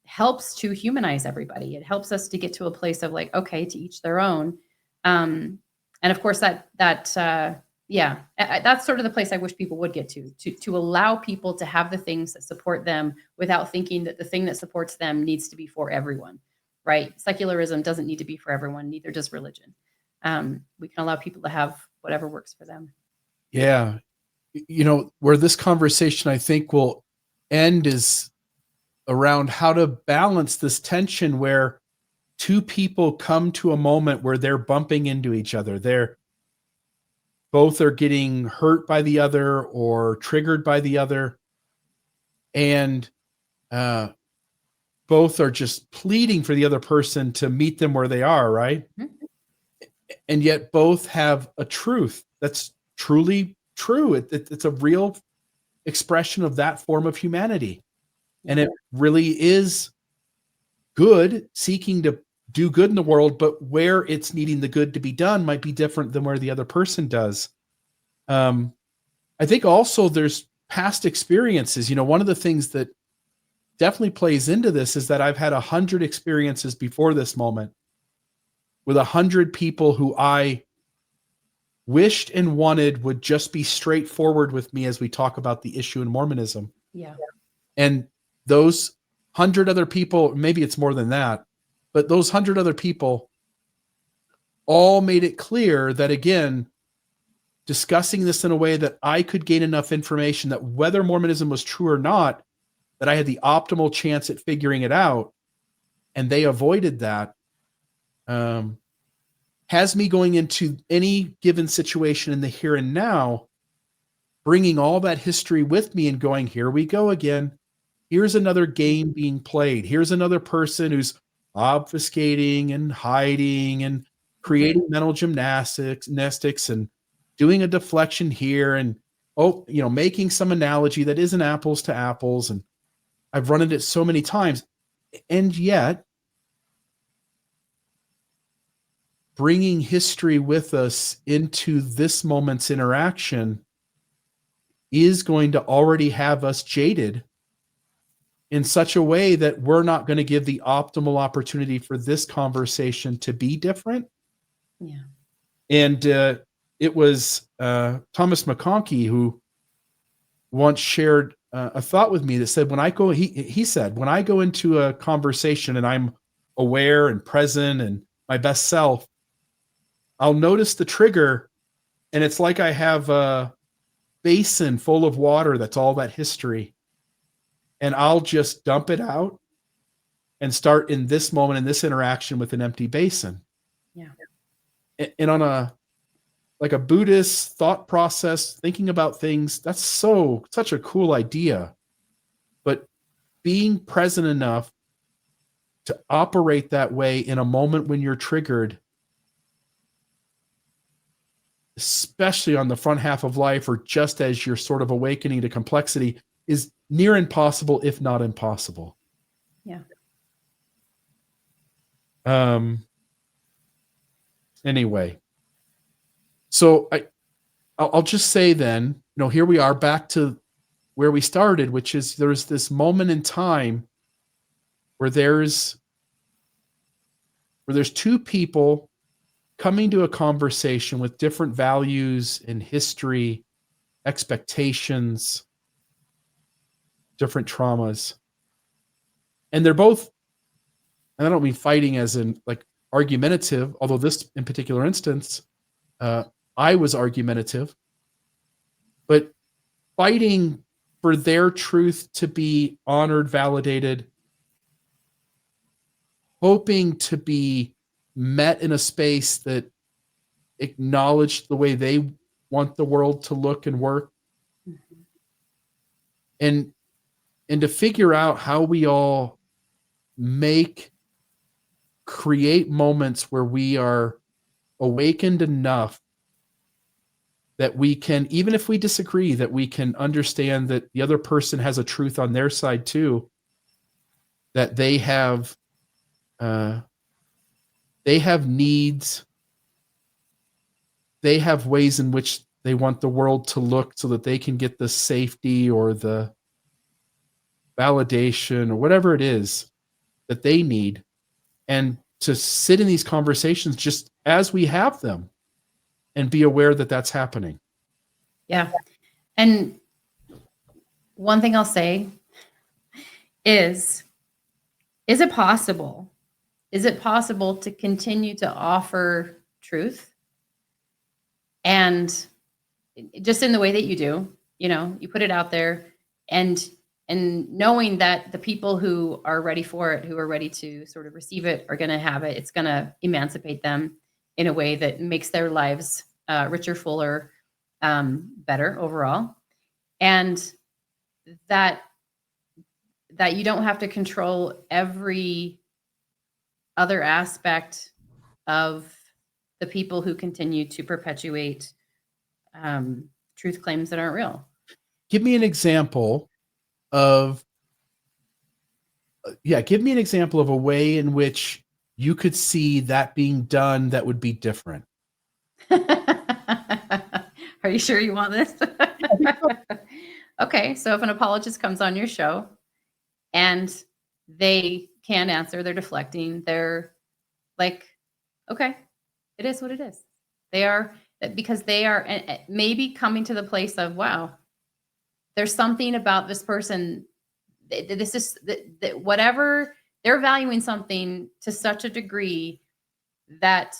helps to humanize everybody. It helps us to get to a place of like, okay, to each their own. And of course that's sort of the place I wish people would get to allow people to have the things that support them without thinking that the thing that supports them needs to be for everyone, right? Secularism doesn't need to be for everyone, neither does religion. We can allow people to have whatever works for them. Yeah. Where this conversation I think will end is around how to balance this tension where two people come to a moment where they're bumping into each other. They're both are getting hurt by the other or triggered by the other. And both are just pleading for the other person to meet them where they are, right? Mm-hmm. And yet both have a truth that's truly true. It's a real expression of that form of humanity. And it really is good, seeking to do good in the world, but where it's needing the good to be done might be different than where the other person does. I think also there's past experiences. One of the things that definitely plays into this is that I've had 100 experiences before this moment with 100 people who I wished and wanted would just be straightforward with me as we talk about the issue in Mormonism. Yeah. And those 100 other people, maybe it's more than that, but those 100 other people all made it clear that, again, discussing this in a way that I could gain enough information that whether Mormonism was true or not, that I had the optimal chance at figuring it out, and they avoided that, has me going into any given situation in the here and now, bringing all that history with me and going, here we go again. Here's another game being played. Here's another person who's obfuscating and hiding and creating mental gymnastics and doing a deflection here and, making some analogy that isn't apples to apples. And I've run into it so many times. And yet, bringing history with us into this moment's interaction is going to already have us jaded in such a way that we're not going to give the optimal opportunity for this conversation to be different. Yeah. And it was Thomas McConkie who once shared a thought with me that said, he said, when I go into a conversation and I'm aware and present and my best self, I'll notice the trigger, and it's like I have a basin full of water that's all that history. And I'll just dump it out and start in this moment, in this interaction with an empty basin. Yeah. And on a Buddhist thought process, thinking about things, that's such a cool idea. But being present enough to operate that way in a moment when you're triggered, especially on the front half of life or just as you're sort of awakening to complexity, is near impossible, if not impossible. Yeah. Anyway, so I'll just say then, here we are back to where we started, which is there's this moment in time where there's two people coming to a conversation with different values and history expectations, different traumas. And they're both, and I don't mean fighting as in like argumentative, although this in particular instance, I was argumentative, but fighting for their truth to be honored, validated, hoping to be met in a space that acknowledged the way they want the world to look and work. Mhm. And to figure out how we all create moments where we are awakened enough that we can, even if we disagree, that we can understand that the other person has a truth on their side too, that they have needs, they have ways in which they want the world to look so that they can get the safety or the validation or whatever it is that they need, and to sit in these conversations just as we have them and be aware that that's happening. Yeah. And one thing I'll say is it possible? Is it possible to continue to offer truth and just in the way that you do, you put it out there and knowing that the people who are ready for it, who are ready to sort of receive it, are going to have it. It's going to emancipate them in a way that makes their lives richer, fuller, better overall. And that you don't have to control every other aspect of the people who continue to perpetuate truth claims that aren't real. Give me an example of a way in which you could see that being done that would be different. Are you sure you want this? Okay, so if an apologist comes on your show and they can't answer, they're deflecting, they're like, okay, it is what it is. They are, because they are maybe coming to the place of, wow, there's something about this person. This is that whatever they're valuing something to such a degree that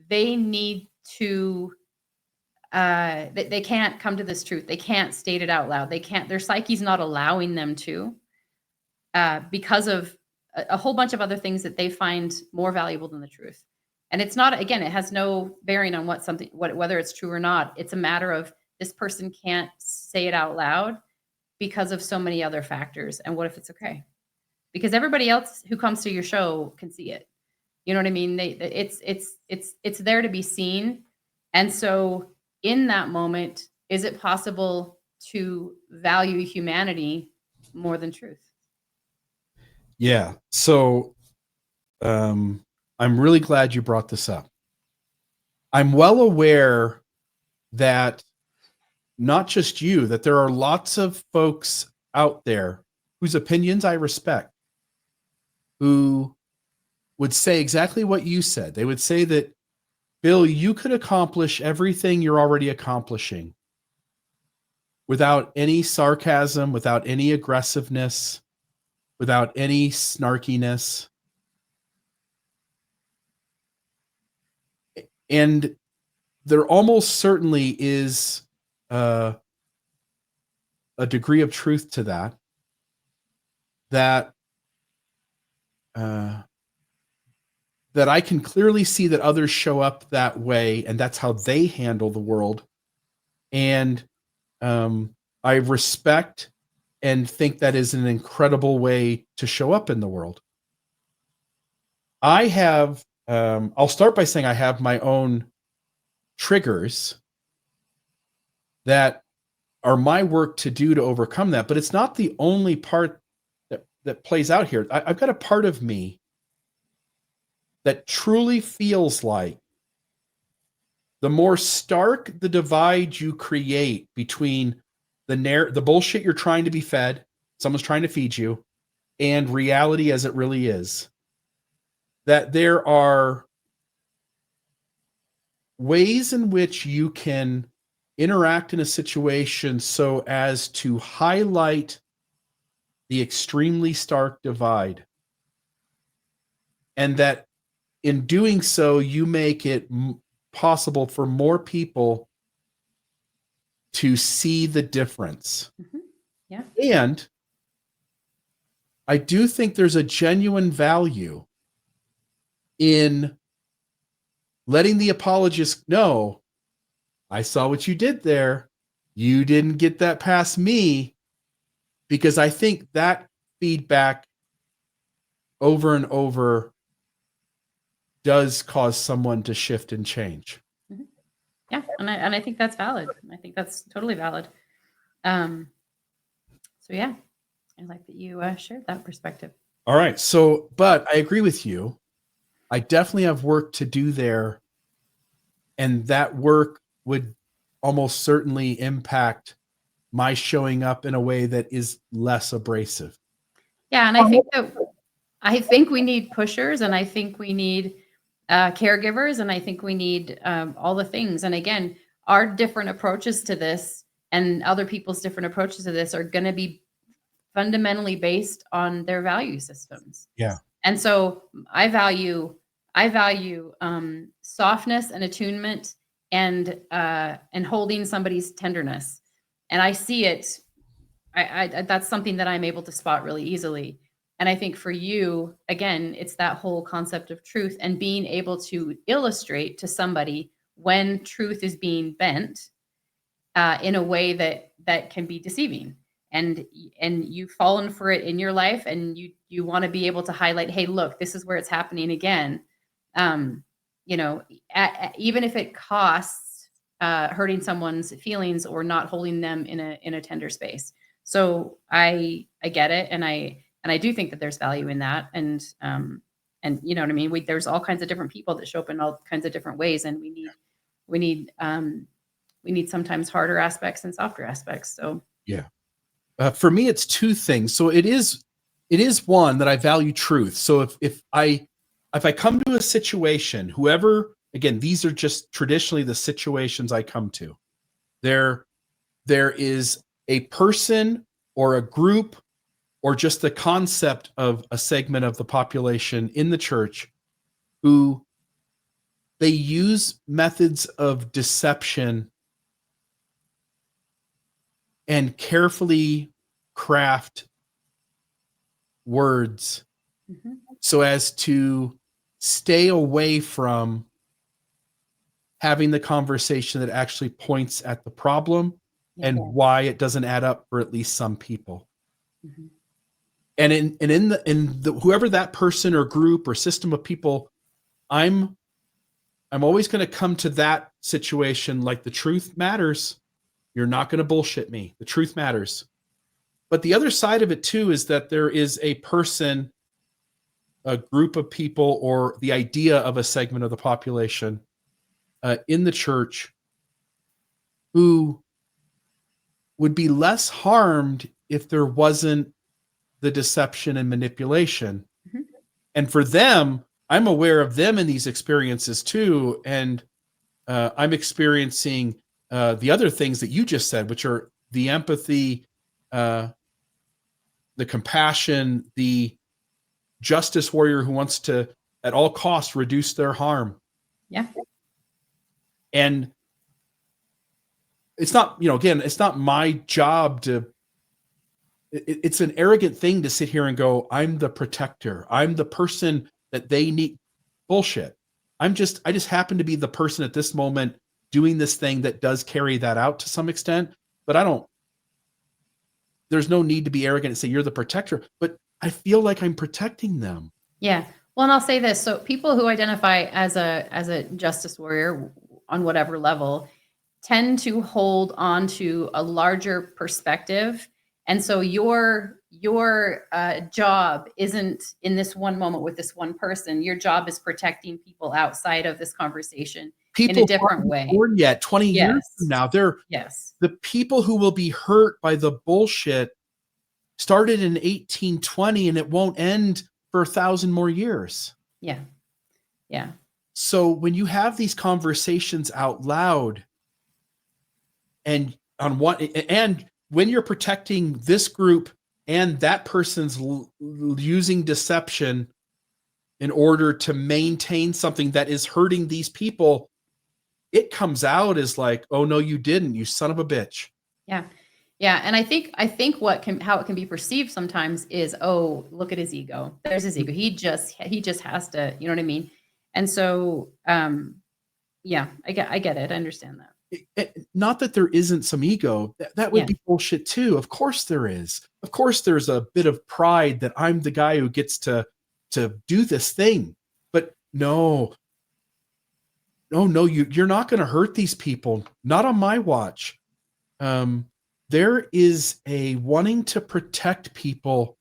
they need to, they can't come to this truth. They can't state it out loud. They can't, their psyche's not allowing them to, because of a whole bunch of other things that they find more valuable than the truth. And it's not, again, it has no bearing on whether it's true or not. It's a matter of this person can't say it out loud because of so many other factors. And what if it's okay? Because everybody else who comes to your show can see it. You know what I mean? It's there to be seen. And so in that moment, is it possible to value humanity more than truth? Yeah. So I'm really glad you brought this up. I'm well aware that not just you, that there are lots of folks out there whose opinions I respect, who would say exactly what you said. They would say that, Bill, you could accomplish everything you're already accomplishing without any sarcasm, without any aggressiveness, without any snarkiness. And there almost certainly is a degree of truth to that I can clearly see that others show up that way, and that's how they handle the world. And I respect and think that is an incredible way to show up in the world. I have, I'll start by saying I have my own triggers that are my work to do to overcome that, but it's not the only part that plays out here. I've got a part of me that truly feels like the more stark the divide you create between the bullshit you're trying to be fed, someone's trying to feed you, and reality as it really is, that there are ways in which you can interact in a situation so as to highlight the extremely stark divide. And that in doing so, you make it possible for more people to see the difference. Mm-hmm. Yeah. And I do think there's a genuine value in letting the apologist know, I saw what you did there. You didn't get that past me, because I think that feedback over and over does cause someone to shift and change. Mm-hmm. Yeah. And I think that's valid. I think that's totally valid. So yeah, I like that you shared that perspective. All right. So, but I agree with you. I definitely have work to do there. And that work would almost certainly impact my showing up in a way that is less abrasive. Yeah. And I think we need pushers, and I think we need caregivers, and I think we need all the things. And again, our different approaches to this and other people's different approaches to this are going to be fundamentally based on their value systems. Yeah. And so I value softness and attunement and holding somebody's tenderness. And I see it. I that's something that I'm able to spot really easily. And I think for you, again, it's that whole concept of truth and being able to illustrate to somebody when truth is being bent in a way that can be deceiving. And you've fallen for it in your life, and you want to be able to highlight, hey, look, this is where it's happening again. Even if it costs hurting someone's feelings or not holding them in a tender space. So I get it, and I do think that there's value in that, and you know what I mean. There's all kinds of different people that show up in all kinds of different ways, and we need sometimes harder aspects and softer aspects. So yeah. For me, it's two things. So it is one that I value truth. So if I come to a situation, whoever, again, these are just traditionally the situations I come to. There is a person or a group or just the concept of a segment of the population in the church who they use methods of deception and carefully craft words so as to stay away from having the conversation that actually points at the problem and why it doesn't add up for at least some people. Mm-hmm. And in the whoever that person or group or system of people, I'm always going to come to that situation like the truth matters. You're not going to bullshit me. The truth matters. But the other side of it too is that there is a person, a group of people, or the idea of a segment of the population in the church who would be less harmed if there wasn't the deception and manipulation. Mm-hmm. And for them, I'm aware of them in these experiences too. And I'm experiencing the other things that you just said, which are the empathy, the compassion, the justice warrior who wants to, at all costs, reduce their harm. Yeah. And it's not, again, it's not my job to, it's an arrogant thing to sit here and go, I'm the protector. I'm the person that they need. Bullshit. I just happen to be the person at this moment doing this thing that does carry that out to some extent, but there's no need to be arrogant and say you're the protector, but I feel like I'm protecting them. Yeah. Well, and I'll say this. So people who identify as a justice warrior on whatever level tend to hold on to a larger perspective. And so your job isn't in this one moment with this one person. Your job is protecting people outside of this conversation in a different way. Born yet 20 years from now, they're the people who will be hurt by the bullshit started in 1820, and it won't end for 1,000 more years. Yeah. Yeah. So when you have these conversations out loud, and on what, and when you're protecting this group and that person's using deception in order to maintain something that is hurting these people, it comes out as like, oh no, you didn't, you son of a bitch. Yeah. Yeah. And I think how it can be perceived sometimes is, oh, look at his ego. There's his ego. He just has to, you know what I mean? And so, yeah, I get it. I understand that. Not that there isn't some ego. That would be bullshit too. Of course there is. Of course there's a bit of pride that I'm the guy who gets to do this thing. But no, you're not going to hurt these people. Not on my watch. There is a wanting to protect people.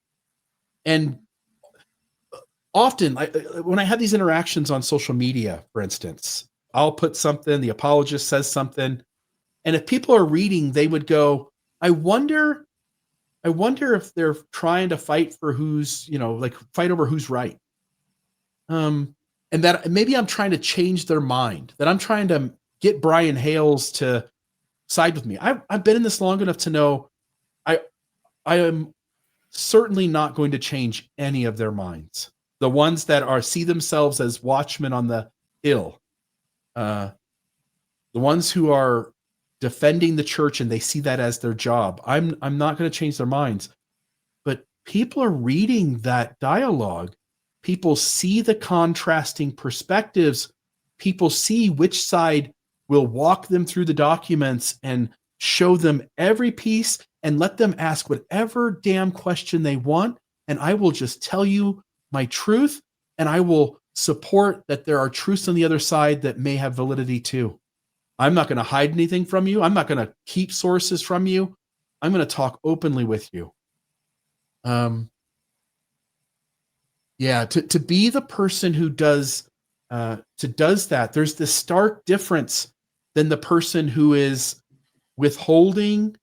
And often when I have these interactions on social media, for instance, I'll put something, the apologist says something, and if people are reading, they would go, I wonder if they're trying to fight for who's, like fight over who's right. And that maybe I'm trying to change their mind, that I'm trying to get Brian Hales to side with me. I've been in this long enough to know I am certainly not going to change any of their minds. The ones that see themselves as watchmen on the hill, the ones who are defending the church and they see that as their job. I'm not going to change their minds. But people are reading that dialogue. People see the contrasting perspectives. People see which side will walk them through the documents and show them every piece and let them ask whatever damn question they want. And I will just tell you my truth, and I will support that there are truths on the other side that may have validity too. I'm not going to hide anything from you. I'm not going to keep sources from you. I'm going to talk openly with you. To be the person who does that, there's this stark difference than the person who is withholding,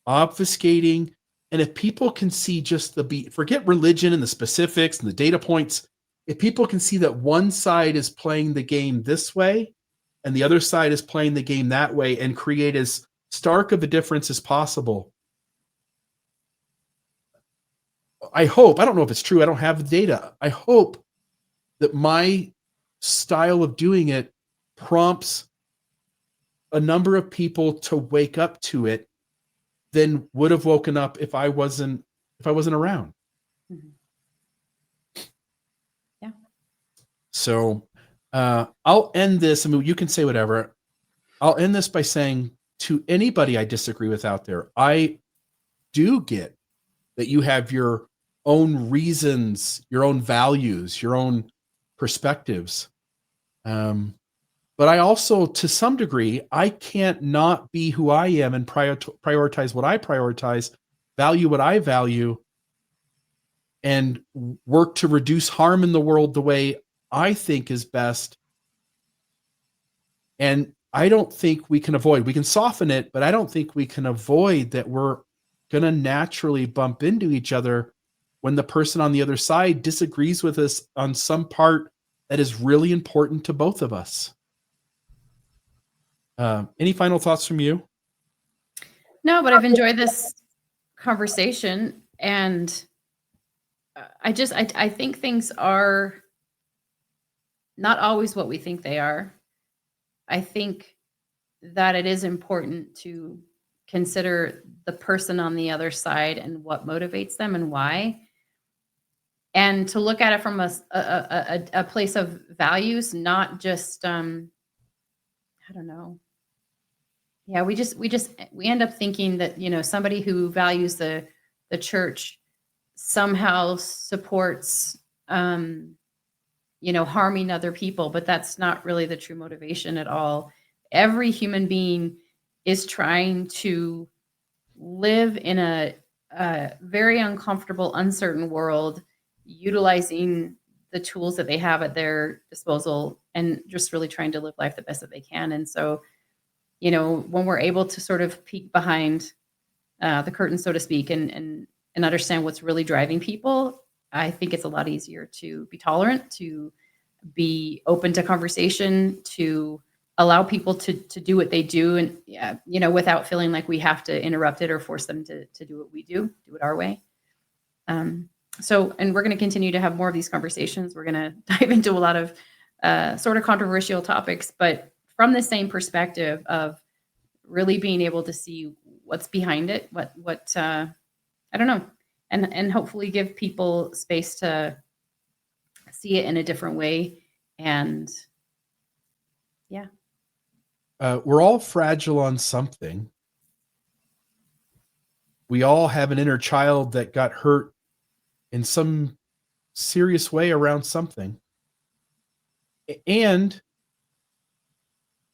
obfuscating. And if people can see just forget religion and the specifics and the data points, if people can see that one side is playing the game this way and the other side is playing the game that way, and create as stark of a difference as possible. I hope, I don't know if it's true, I don't have the data. I hope that my style of doing it prompts a number of people to wake up to it than would have woken up if I wasn't around. Mm-hmm. Yeah. So I'll end this. I mean, you can say whatever. I'll end this by saying to anybody I disagree with out there, I do get that you have your own reasons, your own values, your own perspectives. But I also, to some degree, I can't not be who I am and prioritize what I prioritize, value what I value, and work to reduce harm in the world the way I think is best. And I don't think we can soften it, but I don't think we can avoid that we're going to naturally bump into each other when the person on the other side disagrees with us on some part that is really important to both of us. Any final thoughts from you? No, but I've enjoyed this conversation, and I think things are not always what we think they are. I think that it is important to consider the person on the other side and what motivates them and why, and to look at it from a place of values, not just I don't know. Yeah, we end up thinking that, somebody who values the church somehow supports harming other people, but that's not really the true motivation at all. Every human being is trying to live in a very uncomfortable, uncertain world, utilizing the tools that they have at their disposal and just really trying to live life the best that they can. And so, when we're able to sort of peek behind the curtain, so to speak, and understand what's really driving people, I think it's a lot easier to be tolerant, to be open to conversation, to allow people to do what they do, and without feeling like we have to interrupt it or force them to do what we do it our way. So, and we're going to continue to have more of these conversations. We're going to dive into a lot of sort of controversial topics, but from the same perspective of really being able to see what's behind it, what I don't know, and hopefully give people space to see it in a different way. And yeah. We're all fragile on something. We all have an inner child that got hurt in some serious way around something. And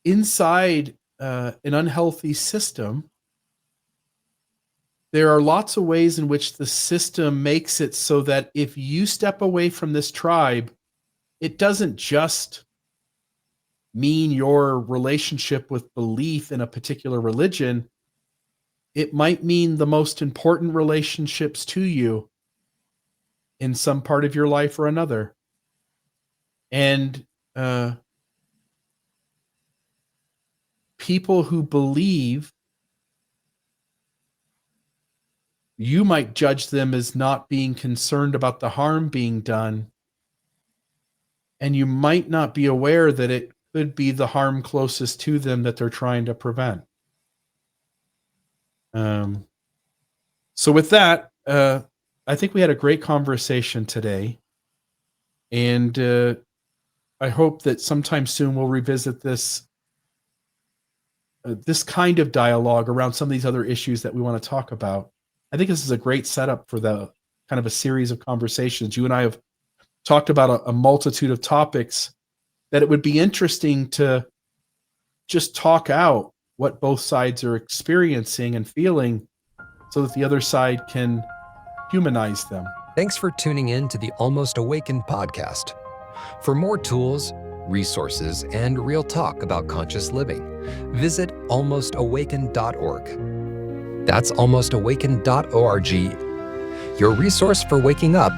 inside an unhealthy system, there are lots of ways in which the system makes it so that if you step away from this tribe, it doesn't just mean your relationship with belief in a particular religion. It might mean the most important relationships to you in some part of your life or another. And people who believe, you might judge them as not being concerned about the harm being done. And you might not be aware that it could be the harm closest to them that they're trying to prevent. So with that, I think we had a great conversation today. And I hope that sometime soon we'll revisit this kind of dialogue around some of these other issues that we want to talk about. I think this is a great setup for the kind of a series of conversations. You and I have talked about a multitude of topics that it would be interesting to just talk out what both sides are experiencing and feeling so that the other side can humanize them. Thanks for tuning in to the Almost Awakened podcast. For more tools, resources, and real talk about conscious living, visit almostawakened.org. That's almostawakened.org, your resource for waking up